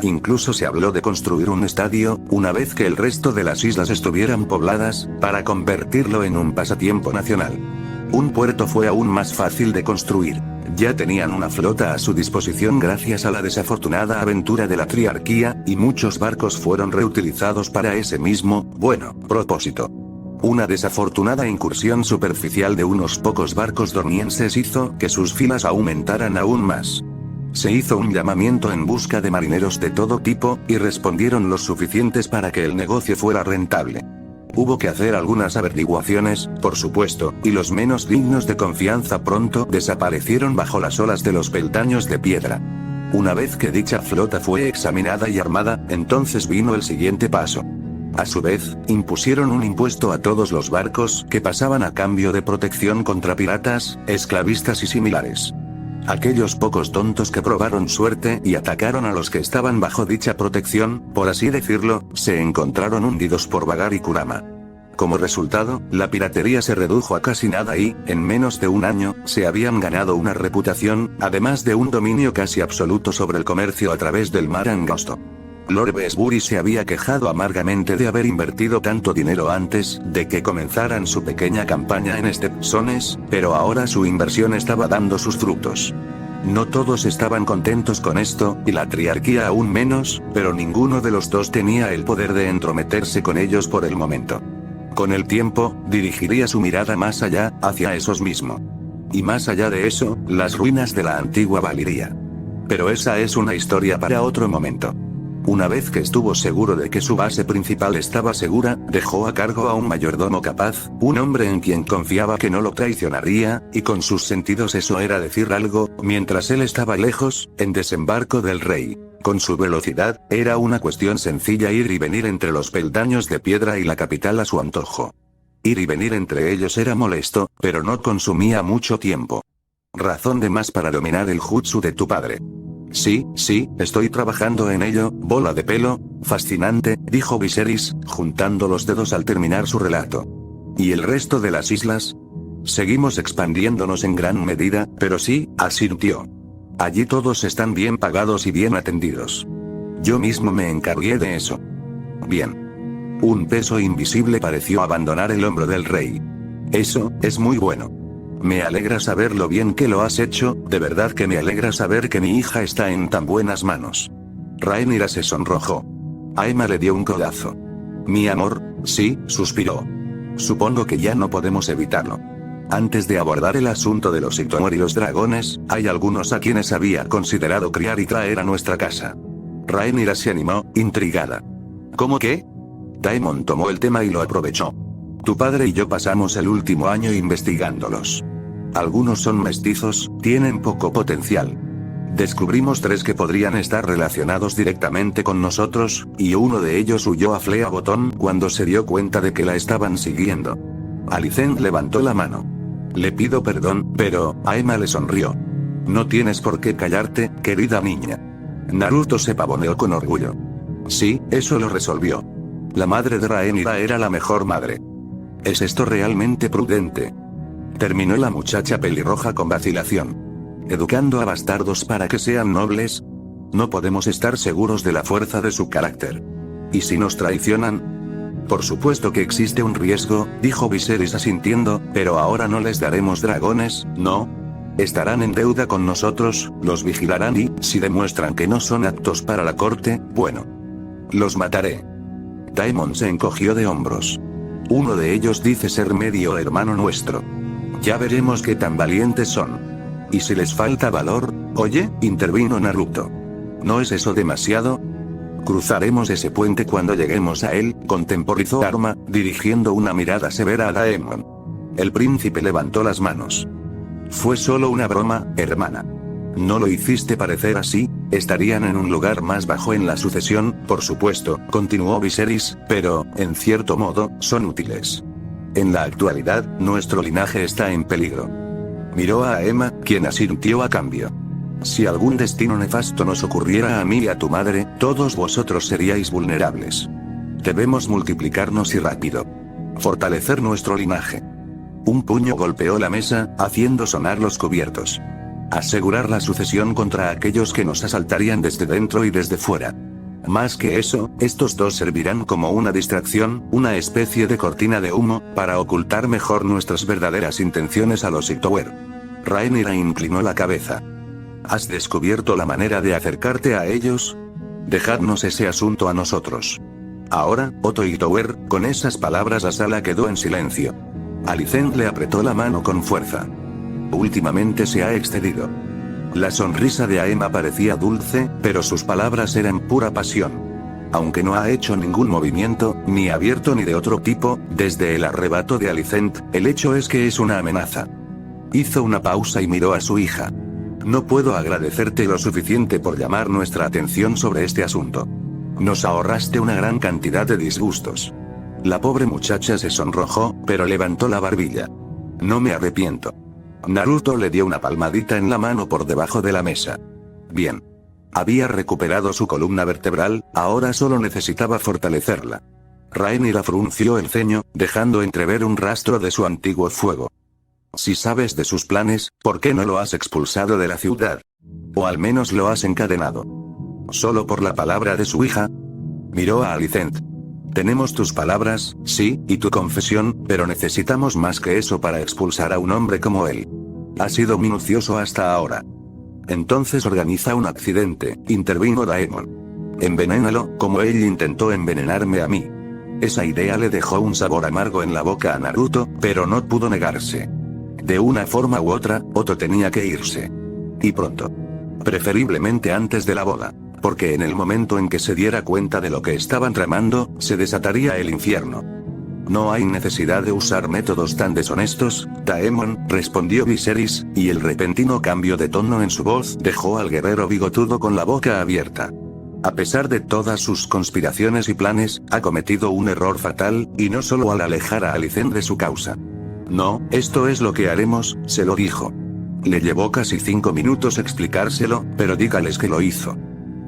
Incluso se habló de construir un estadio, una vez que el resto de las islas estuvieran pobladas, para convertirlo en un pasatiempo nacional. Un puerto fue aún más fácil de construir. Ya tenían una flota a su disposición gracias a la desafortunada aventura de la Triarquía, y muchos barcos fueron reutilizados para ese mismo, propósito. Una desafortunada incursión superficial de unos pocos barcos dornienses hizo que sus filas aumentaran aún más. Se hizo un llamamiento en busca de marineros de todo tipo, y respondieron los suficientes para que el negocio fuera rentable. Hubo que hacer algunas averiguaciones, por supuesto, y los menos dignos de confianza pronto desaparecieron bajo las olas de los peldaños de piedra. Una vez que dicha flota fue examinada y armada, entonces vino el siguiente paso. A su vez, impusieron un impuesto a todos los barcos que pasaban a cambio de protección contra piratas, esclavistas y similares. Aquellos pocos tontos que probaron suerte y atacaron a los que estaban bajo dicha protección, por así decirlo, se encontraron hundidos por Vhagar y Kurama. Como resultado, la piratería se redujo a casi nada y, en menos de un año, se habían ganado una reputación, además de un dominio casi absoluto sobre el comercio a través del mar angosto. Lord Westbury se había quejado amargamente de haber invertido tanto dinero antes de que comenzaran su pequeña campaña en Stepstones, pero ahora su inversión estaba dando sus frutos. No todos estaban contentos con esto, y la Triarquía aún menos, pero ninguno de los dos tenía el poder de entrometerse con ellos por el momento. Con el tiempo, dirigiría su mirada más allá, hacia esos mismos. Y más allá de eso, las ruinas de la antigua Valyria. Pero esa es una historia para otro momento. Una vez que estuvo seguro de que su base principal estaba segura, dejó a cargo a un mayordomo capaz, un hombre en quien confiaba que no lo traicionaría, y con sus sentidos eso era decir algo, mientras él estaba lejos, en desembarco del rey. Con su velocidad, era una cuestión sencilla ir y venir entre los peldaños de piedra y la capital a su antojo. Ir y venir entre ellos era molesto, pero no consumía mucho tiempo. Razón de más para dominar el jutsu de tu padre. Sí, estoy trabajando en ello, bola de pelo. Fascinante, dijo Viserys, juntando los dedos al terminar su relato. ¿Y el resto de las islas? Seguimos expandiéndonos en gran medida, pero sí, asintió. Allí todos están bien pagados y bien atendidos. Yo mismo me encargué de eso. Bien. Un peso invisible pareció abandonar el hombro del rey. Eso es muy bueno. Me alegra saber lo bien que lo has hecho, de verdad que me alegra saber que mi hija está en tan buenas manos. Rhaenyra se sonrojó. Aemma le dio un codazo. Mi amor, sí, suspiró. Supongo que ya no podemos evitarlo. Antes de abordar el asunto de los Hightower y los dragones, hay algunos a quienes había considerado criar y traer a nuestra casa. Rhaenyra se animó, intrigada. ¿Cómo qué? Daemon tomó el tema y lo aprovechó. Tu padre y yo pasamos el último año investigándolos. Algunos son mestizos, tienen poco potencial. Descubrimos 3 que podrían estar relacionados directamente con nosotros, y uno de ellos huyó a Flea Bottom cuando se dio cuenta de que la estaban siguiendo. Alicent levantó la mano. Le pido perdón, pero, Aemma le sonrió. No tienes por qué callarte, querida niña. Naruto se pavoneó con orgullo. Sí, eso lo resolvió. La madre de Rhaenyra era la mejor madre. ¿Es esto realmente prudente? Terminó la muchacha pelirroja con vacilación. ¿Educando a bastardos para que sean nobles? No podemos estar seguros de la fuerza de su carácter. ¿Y si nos traicionan? Por supuesto que existe un riesgo, dijo Viserys asintiendo, pero ahora no les daremos dragones, ¿no? estarán en deuda con nosotros, los vigilarán y, si demuestran que no son aptos para la corte, bueno, los mataré. Daemon se encogió de hombros. Uno de ellos dice ser medio hermano nuestro. Ya veremos qué tan valientes son. Y si les falta valor, oye, intervino Naruto. ¿No es eso demasiado? Cruzaremos ese puente cuando lleguemos a él, contemporizó Arma, dirigiendo una mirada severa a Daemon. El príncipe levantó las manos. Fue solo una broma, hermana. No lo hiciste parecer así, estarían en un lugar más bajo en la sucesión, por supuesto, continuó Viserys, pero, en cierto modo, son útiles. En la actualidad, nuestro linaje está en peligro. Miró a Aemma, quien asintió a cambio. Si algún destino nefasto nos ocurriera a mí y a tu madre, todos vosotros seríais vulnerables. Debemos multiplicarnos y rápido. Fortalecer nuestro linaje. Un puño golpeó la mesa, haciendo sonar los cubiertos. Asegurar la sucesión contra aquellos que nos asaltarían desde dentro y desde fuera. Más que eso, estos dos servirán como una distracción, una especie de cortina de humo, para ocultar mejor nuestras verdaderas intenciones a los Hightower. Rhaenyra inclinó la cabeza. ¿Has descubierto la manera de acercarte a ellos? Dejadnos ese asunto a nosotros. Ahora, Otto Hightower, con esas palabras la sala quedó en silencio. Alicent le apretó la mano con fuerza. Últimamente se ha excedido. La sonrisa de Aemma parecía dulce, pero sus palabras eran pura pasión. Aunque no ha hecho ningún movimiento, ni abierto ni de otro tipo, desde el arrebato de Alicent, el hecho es que es una amenaza. Hizo una pausa y miró a su hija. No puedo agradecerte lo suficiente por llamar nuestra atención sobre este asunto. Nos ahorraste una gran cantidad de disgustos. La pobre muchacha se sonrojó, pero levantó la barbilla. No me arrepiento. Naruto le dio una palmadita en la mano por debajo de la mesa. Bien. Había recuperado su columna vertebral, ahora solo necesitaba fortalecerla. Rhaenyra frunció el ceño, dejando entrever un rastro de su antiguo fuego. Si sabes de sus planes, ¿por qué no lo has expulsado de la ciudad? O al menos lo has encadenado. ¿Solo por la palabra de su hija? Miró a Alicent. Tenemos tus palabras, sí, y tu confesión, pero necesitamos más que eso para expulsar a un hombre como él. Ha sido minucioso hasta ahora. Entonces organiza un accidente, intervino Daemon. Envenénalo, como él intentó envenenarme a mí. Esa idea le dejó un sabor amargo en la boca a Naruto, pero no pudo negarse. De una forma u otra, Otto tenía que irse. Y pronto. Preferiblemente antes de la boda. Porque en el momento en que se diera cuenta de lo que estaban tramando, se desataría el infierno. No hay necesidad de usar métodos tan deshonestos, Daemon, respondió Viserys, y el repentino cambio de tono en su voz dejó al guerrero bigotudo con la boca abierta. A pesar de todas sus conspiraciones y planes, ha cometido un error fatal, y no solo al alejar a Alicent de su causa. No, esto es lo que haremos, se lo dijo. Le llevó casi 5 minutos explicárselo, pero dígales que lo hizo.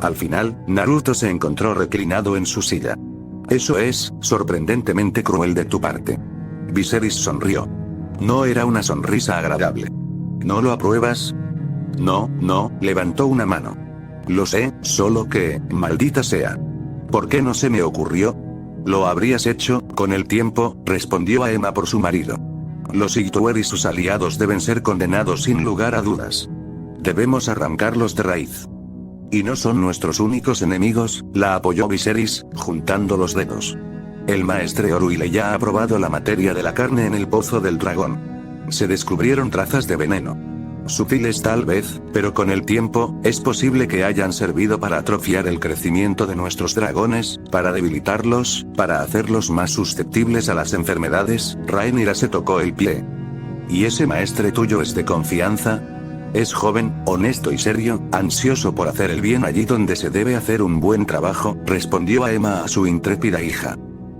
Al final, Naruto se encontró reclinado en su silla. Eso es, sorprendentemente cruel de tu parte. Viserys sonrió. No era una sonrisa agradable. ¿No lo apruebas? No, levantó una mano. Lo sé, solo que, maldita sea. ¿Por qué no se me ocurrió? Lo habrías hecho, con el tiempo, respondió Aemma por su marido. Los Hightower y sus aliados deben ser condenados sin lugar a dudas. Debemos arrancarlos de raíz. Y no son nuestros únicos enemigos, la apoyó Viserys, juntando los dedos. El maestre Oruyle ya ha probado la materia de la carne en el pozo del dragón. Se descubrieron trazas de veneno. Sutiles tal vez, pero con el tiempo, es posible que hayan servido para atrofiar el crecimiento de nuestros dragones, para debilitarlos, para hacerlos más susceptibles a las enfermedades. Rhaenyra se tocó el pie. ¿Y ese maestre tuyo es de confianza? Es joven, honesto y serio, ansioso por hacer el bien allí donde se debe hacer un buen trabajo, respondió Aemma a su intrépida hija.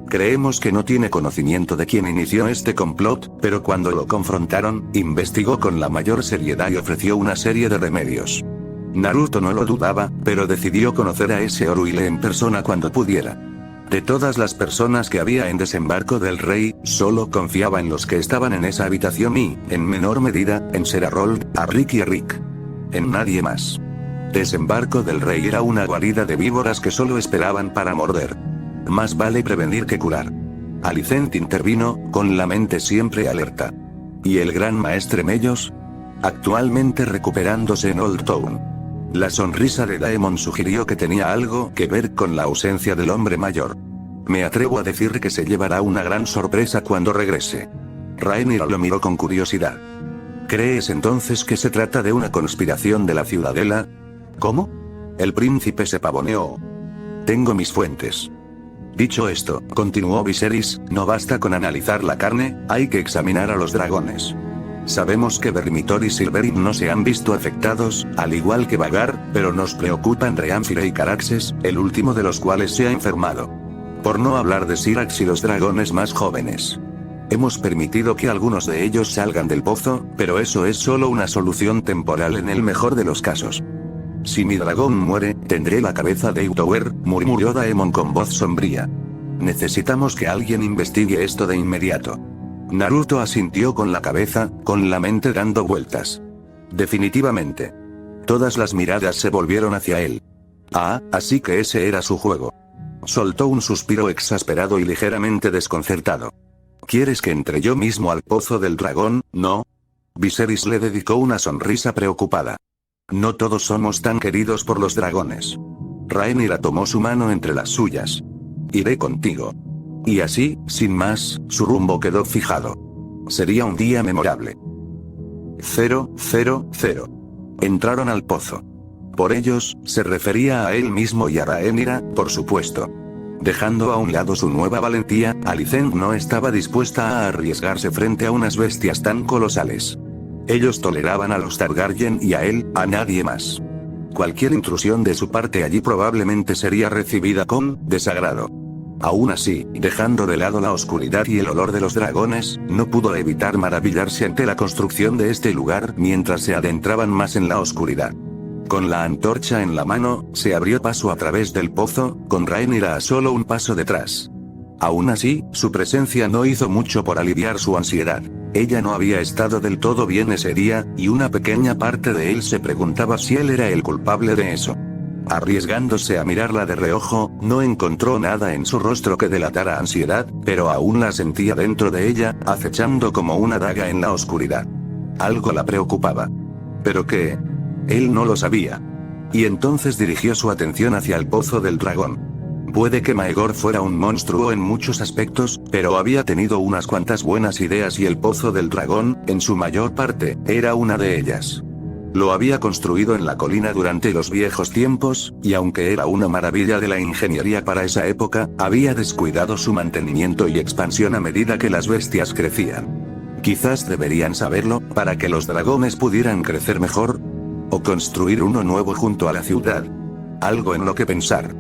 Creemos que no tiene conocimiento de quién inició este complot, pero cuando lo confrontaron, investigó con la mayor seriedad y ofreció una serie de remedios. Naruto no lo dudaba, pero decidió conocer a ese Oruyle en persona cuando pudiera. De todas las personas que había en Desembarco del Rey, solo confiaba en los que estaban en esa habitación y, en menor medida, en Ser Harold, a Rick y a Rick. En nadie más. Desembarco del Rey era una guarida de víboras que solo esperaban para morder. Más vale prevenir que curar. Alicent intervino, con la mente siempre alerta. ¿Y el gran maestre Mellos? actualmente recuperándose en Old Town. La sonrisa de Daemon sugirió que tenía algo que ver con la ausencia del hombre mayor. Me atrevo a decir que se llevará una gran sorpresa cuando regrese. Rhaenyra lo miró con curiosidad. ¿Crees entonces que se trata de una conspiración de la Ciudadela? ¿Cómo? El príncipe se pavoneó. Tengo mis fuentes. Dicho esto, continuó Viserys, no basta con analizar la carne, hay que examinar a los dragones. Sabemos que Vermithor y Silveryn no se han visto afectados, al igual que Vhagar, pero nos preocupan Reánfire y Caraxes, el último de los cuales se ha enfermado. Por no hablar de Syrax y los dragones más jóvenes. Hemos permitido que algunos de ellos salgan del pozo, pero eso es solo una solución temporal en el mejor de los casos. Si mi dragón muere, tendré la cabeza de Hightower, murmuró Daemon con voz sombría. Necesitamos que alguien investigue esto de inmediato. Naruto asintió con la cabeza, con la mente dando vueltas. Definitivamente. Todas las miradas se volvieron hacia él. Ah, así que ese era su juego. Soltó un suspiro exasperado y ligeramente desconcertado. ¿Quieres que entre yo mismo al pozo del dragón, no? Viserys le dedicó una sonrisa preocupada. No todos somos tan queridos por los dragones. Rhaenyra tomó su mano entre las suyas. Iré contigo. Y así, sin más, su rumbo quedó fijado. Sería un día memorable. 000. Entraron al pozo. Por ellos, se refería a él mismo y a Rhaenyra, por supuesto. Dejando a un lado su nueva valentía, Alicent no estaba dispuesta a arriesgarse frente a unas bestias tan colosales. Ellos toleraban a los Targaryen y a él, a nadie más. Cualquier intrusión de su parte allí probablemente sería recibida con desagrado. Aún así, dejando de lado la oscuridad y el olor de los dragones, no pudo evitar maravillarse ante la construcción de este lugar mientras se adentraban más en la oscuridad. Con la antorcha en la mano, se abrió paso a través del pozo, con Rhaenyra a solo un paso detrás. Aún así, su presencia no hizo mucho por aliviar su ansiedad. Ella no había estado del todo bien ese día, y una pequeña parte de él se preguntaba si él era el culpable de eso. Arriesgándose a mirarla de reojo, no encontró nada en su rostro que delatara ansiedad, pero aún la sentía dentro de ella, acechando como una daga en la oscuridad. Algo la preocupaba. ¿Pero qué? Él no lo sabía. Y entonces dirigió su atención hacia el pozo del dragón. Puede que Maegor fuera un monstruo en muchos aspectos, pero había tenido unas cuantas buenas ideas y el pozo del dragón, en su mayor parte, era una de ellas. Lo había construido en la colina durante los viejos tiempos, y aunque era una maravilla de la ingeniería para esa época, había descuidado su mantenimiento y expansión a medida que las bestias crecían. Quizás deberían saberlo, para que los dragones pudieran crecer mejor. O construir uno nuevo junto a la ciudad. Algo en lo que pensar.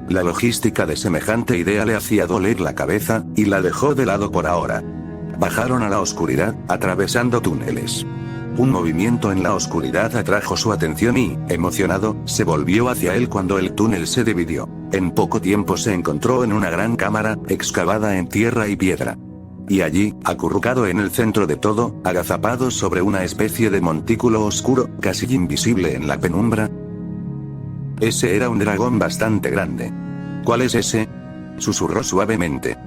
La logística de semejante idea le hacía doler la cabeza, y la dejó de lado por ahora. Bajaron a la oscuridad, atravesando túneles. Un movimiento en la oscuridad atrajo su atención y, emocionado, se volvió hacia él cuando el túnel se dividió. En poco tiempo se encontró en una gran cámara, excavada en tierra y piedra. Y allí, acurrucado en el centro de todo, agazapado sobre una especie de montículo oscuro, casi invisible en la penumbra. Ese era un dragón bastante grande. ¿Cuál es ese? Susurró suavemente.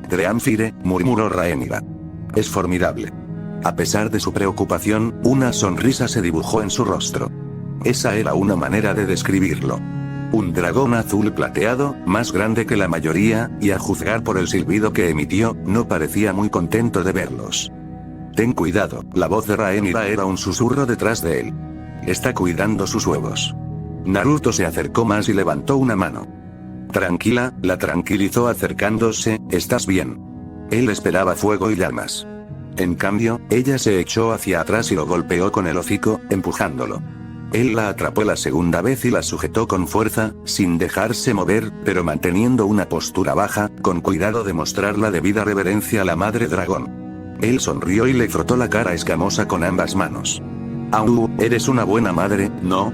Reánfire, murmuró Rhaenyra. Es formidable. A pesar de su preocupación, una sonrisa se dibujó en su rostro. Esa era una manera de describirlo. Un dragón azul plateado, más grande que la mayoría, y a juzgar por el silbido que emitió, no parecía muy contento de verlos. Ten cuidado, la voz de Rhaenyra era un susurro detrás de él. Está cuidando sus huevos. Naruto se acercó más y levantó una mano. Tranquila, la tranquilizó acercándose, ¿estás bien? Él esperaba fuego y llamas. En cambio, ella se echó hacia atrás y lo golpeó con el hocico, empujándolo. Él la atrapó la segunda vez y la sujetó con fuerza, sin dejarse mover, pero manteniendo una postura baja, con cuidado de mostrar la debida reverencia a la madre dragón. Él sonrió y le frotó la cara escamosa con ambas manos. Au, eres una buena madre, ¿no?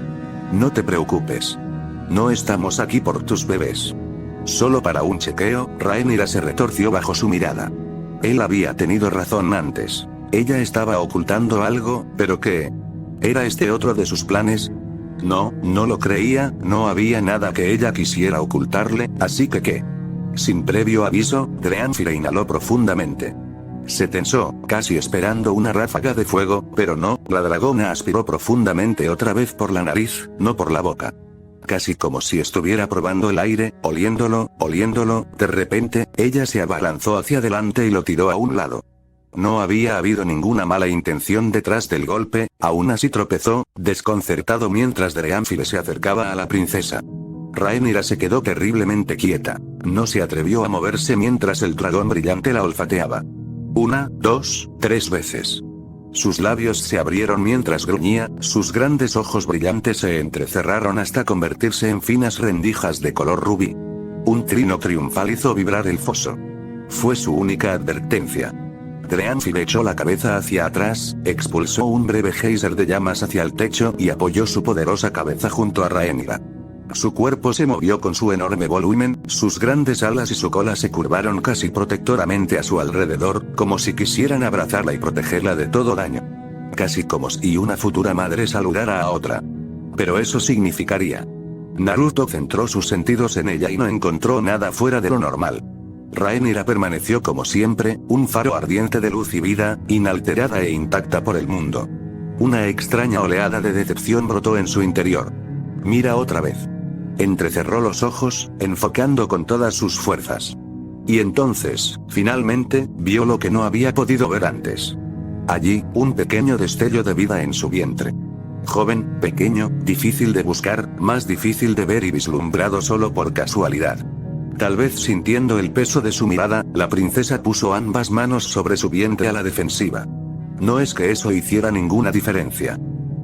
No te preocupes. No estamos aquí por tus bebés. Solo para un chequeo. Rhaenyra se retorció bajo su mirada. Él había tenido razón antes. Ella estaba ocultando algo, ¿pero qué? ¿Era este otro de sus planes? No, no lo creía, no había nada que ella quisiera ocultarle, así que ¿qué? Sin previo aviso, Reánfire inhaló profundamente. Se tensó, casi esperando una ráfaga de fuego, pero no, la dragona aspiró profundamente otra vez por la nariz, no por la boca. Casi como si estuviera probando el aire, oliéndolo, de repente, ella se abalanzó hacia adelante y lo tiró a un lado. No había habido ninguna mala intención detrás del golpe, aún así tropezó, desconcertado mientras Dreamfire se acercaba a la princesa. Rhaenyra se quedó terriblemente quieta. No se atrevió a moverse mientras el dragón brillante la olfateaba. 1, 2, 3 veces. Sus labios se abrieron mientras gruñía, sus grandes ojos brillantes se entrecerraron hasta convertirse en finas rendijas de color rubí. Un trino triunfal hizo vibrar el foso. Fue su única advertencia. Dreamfire echó la cabeza hacia atrás, expulsó un breve geyser de llamas hacia el techo y apoyó su poderosa cabeza junto a Rhaenyra. Su cuerpo se movió con su enorme volumen, sus grandes alas y su cola se curvaron casi protectoramente a su alrededor, como si quisieran abrazarla y protegerla de todo daño. Casi como si una futura madre saludara a otra. Pero eso significaría. Naruto centró sus sentidos en ella y no encontró nada fuera de lo normal. Rhaenyra permaneció como siempre, un faro ardiente de luz y vida, inalterada e intacta por el mundo. Una extraña oleada de decepción brotó en su interior. Mira otra vez. Entrecerró los ojos, enfocando con todas sus fuerzas. Y entonces, finalmente, vio lo que no había podido ver antes. Allí, un pequeño destello de vida en su vientre. Joven, pequeño, difícil de buscar, más difícil de ver y vislumbrado solo por casualidad. Tal vez sintiendo el peso de su mirada, la princesa puso ambas manos sobre su vientre a la defensiva. No es que eso hiciera ninguna diferencia.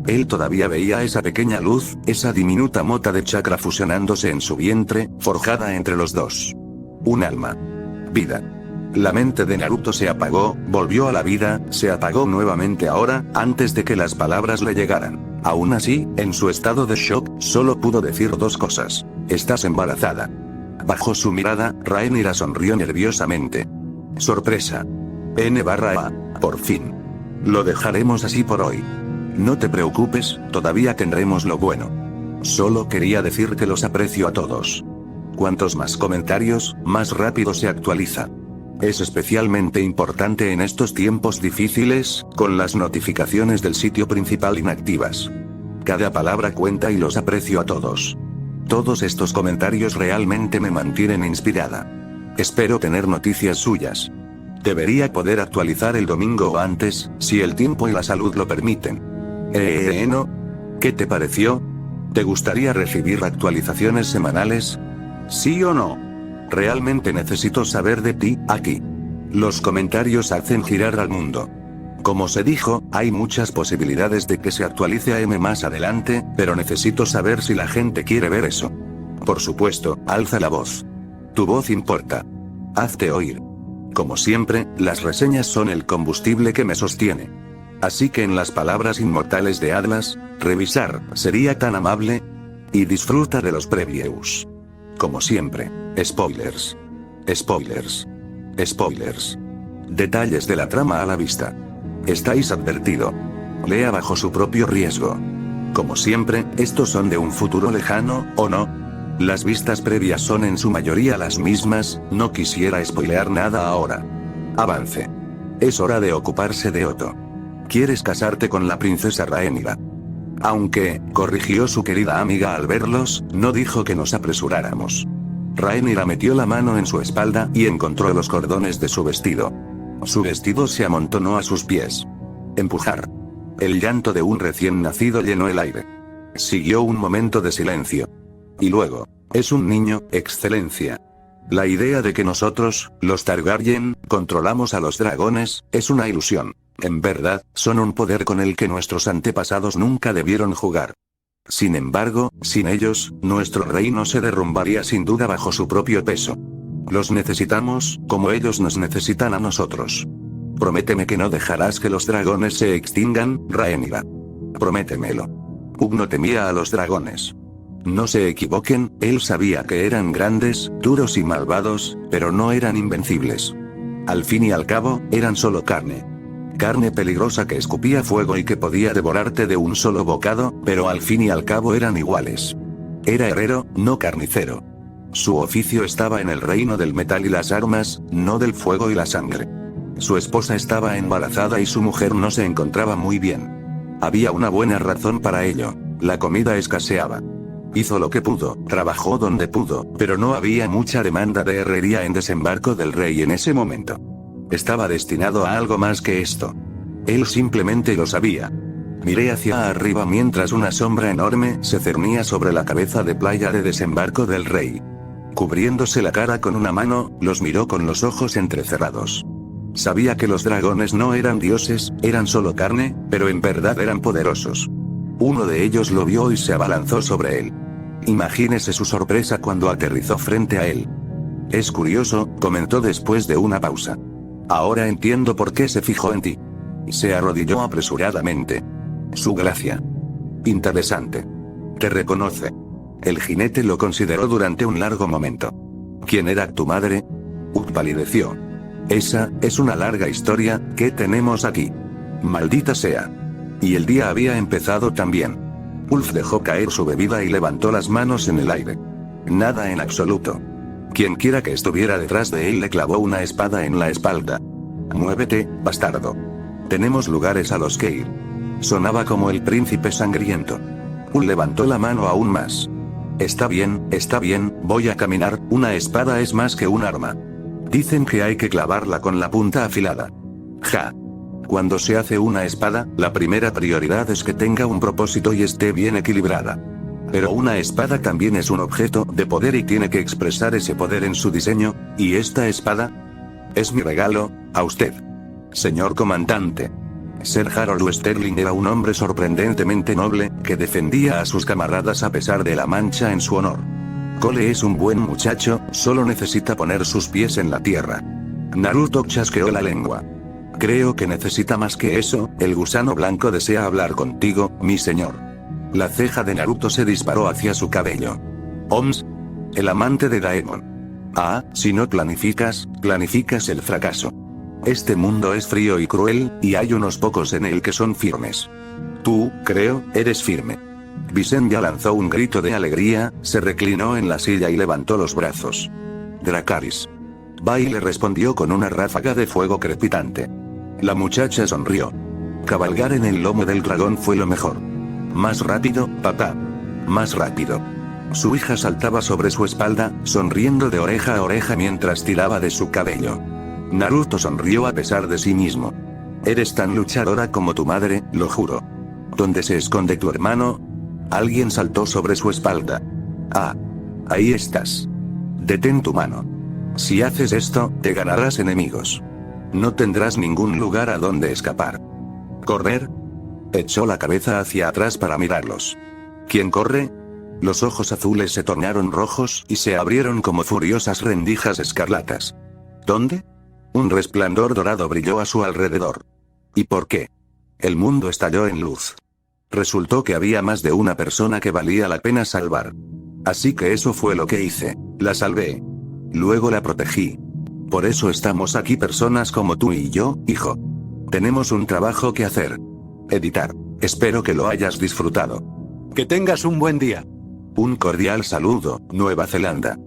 Él todavía veía esa pequeña luz, esa diminuta mota de chakra fusionándose en su vientre, forjada entre los dos. Un alma. Vida. La mente de Naruto se apagó, volvió a la vida, se apagó nuevamente ahora, antes de que las palabras le llegaran. Aún así, en su estado de shock, solo pudo decir dos cosas. Estás embarazada. Bajo su mirada, Rhaenyra sonrió nerviosamente. Sorpresa. N/A, por fin. Lo dejaremos así por hoy. No te preocupes, todavía tendremos lo bueno. Solo quería decir que los aprecio a todos. Cuantos más comentarios, más rápido se actualiza. Es especialmente importante en estos tiempos difíciles, con las notificaciones del sitio principal inactivas. Cada palabra cuenta y los aprecio a todos. Todos estos comentarios realmente me mantienen inspirada. Espero tener noticias suyas. Debería poder actualizar el domingo o antes, si el tiempo y la salud lo permiten. ¿No? ¿Qué te pareció? ¿Te gustaría recibir actualizaciones semanales? ¿Sí o no? Realmente necesito saber de ti, aquí. Los comentarios hacen girar al mundo. Como se dijo, hay muchas posibilidades de que se actualice a M más adelante, pero necesito saber si la gente quiere ver eso. Por supuesto, alza la voz. Tu voz importa. Hazte oír. Como siempre, las reseñas son el combustible que me sostiene. Así que en las palabras inmortales de Atlas, revisar, sería tan amable. Y disfruta de los previews. Como siempre, spoilers. Spoilers. Spoilers. Detalles de la trama a la vista. Estáis advertido. Lea bajo su propio riesgo. Como siempre, estos son de un futuro lejano, ¿o no? Las vistas previas son en su mayoría las mismas, no quisiera spoilear nada ahora. Avance. Es hora de ocuparse de Otto. ¿Quieres casarte con la princesa Rhaenyra? Aunque, corrigió su querida amiga al verlos, no dijo que nos apresuráramos. Rhaenyra metió la mano en su espalda y encontró los cordones de su vestido. Su vestido se amontonó a sus pies. Empujar. El llanto de un recién nacido llenó el aire. Siguió un momento de silencio. Y luego, es un niño, excelencia. La idea de que nosotros, los Targaryen, controlamos a los dragones, es una ilusión. En verdad, son un poder con el que nuestros antepasados nunca debieron jugar. Sin embargo, sin ellos, nuestro reino se derrumbaría sin duda bajo su propio peso. Los necesitamos, como ellos nos necesitan a nosotros. Prométeme que no dejarás que los dragones se extingan, Rhaenyra. Prométemelo. Hugh no temía a los dragones. No se equivoquen, él sabía que eran grandes, duros y malvados, pero no eran invencibles. Al fin y al cabo, eran solo carne. Carne peligrosa que escupía fuego y que podía devorarte de un solo bocado, pero al fin y al cabo eran iguales. Era herrero, no carnicero. Su oficio estaba en el reino del metal y las armas, no del fuego y la sangre. Su esposa estaba embarazada y su mujer no se encontraba muy bien. Había una buena razón para ello: la comida escaseaba. Hizo lo que pudo, trabajó donde pudo, pero no había mucha demanda de herrería en Desembarco del Rey en ese momento. Estaba destinado a algo más que esto. Él simplemente lo sabía. Miré hacia arriba mientras una sombra enorme se cernía sobre la cabeza de playa de Desembarco del Rey. Cubriéndose la cara con una mano, los miró con los ojos entrecerrados. Sabía que los dragones no eran dioses, eran solo carne, pero en verdad eran poderosos. Uno de ellos lo vio y se abalanzó sobre él. Imagínese su sorpresa cuando aterrizó frente a él. Es curioso, comentó después de una pausa. Ahora entiendo por qué se fijó en ti. Se arrodilló apresuradamente. Su gracia. Interesante. Te reconoce. El jinete lo consideró durante un largo momento. ¿Quién era tu madre? Palideció. Esa es una larga historia. ¿Qué tenemos aquí? Maldita sea. Y el día había empezado también. Ulf dejó caer su bebida y levantó las manos en el aire. Nada en absoluto. Quienquiera que estuviera detrás de él le clavó una espada en la espalda. Muévete, bastardo. Tenemos lugares a los que ir. Sonaba como el príncipe sangriento. Ulf levantó la mano aún más. Está bien, voy a caminar. Una espada es más que un arma. Dicen que hay que clavarla con la punta afilada. Ja. Cuando se hace una espada, la primera prioridad es que tenga un propósito y esté bien equilibrada. Pero una espada también es un objeto de poder y tiene que expresar ese poder en su diseño, y esta espada es mi regalo, a usted. Señor comandante. Sir Harold Westerling era un hombre sorprendentemente noble, que defendía a sus camaradas a pesar de la mancha en su honor. Cole es un buen muchacho, solo necesita poner sus pies en la tierra. Naruto chasqueó la lengua. Creo que necesita más que eso. El gusano blanco desea hablar contigo, mi señor. La ceja de Naruto se disparó hacia su cabello. Oms. El amante de Daemon. Ah, si no planificas el fracaso. Este mundo es frío y cruel, y hay unos pocos en él que son firmes. Tú, creo, eres firme. Visenya lanzó un grito de alegría, se reclinó en la silla y levantó los brazos. Dracarys. Bai le respondió con una ráfaga de fuego crepitante. La muchacha sonrió. Cabalgar en el lomo del dragón fue lo mejor. Más rápido, papá. Más rápido. Su hija saltaba sobre su espalda, sonriendo de oreja a oreja mientras tiraba de su cabello. Naruto sonrió a pesar de sí mismo. Eres tan luchadora como tu madre, lo juro. ¿Dónde se esconde tu hermano? Alguien saltó sobre su espalda. Ah. Ahí estás. Detén tu mano. Si haces esto, te ganarás enemigos. No tendrás ningún lugar a donde escapar. ¿Correr? Echó la cabeza hacia atrás para mirarlos. ¿Quién corre? Los ojos azules se tornaron rojos y se abrieron como furiosas rendijas escarlatas. ¿Dónde? Un resplandor dorado brilló a su alrededor. ¿Y por qué? El mundo estalló en luz. Resultó que había más de una persona que valía la pena salvar. Así que eso fue lo que hice. La salvé. Luego la protegí. Por eso estamos aquí personas como tú y yo, hijo. Tenemos un trabajo que hacer. Editar. Espero que lo hayas disfrutado. Que tengas un buen día. Un cordial saludo, Nueva Zelanda.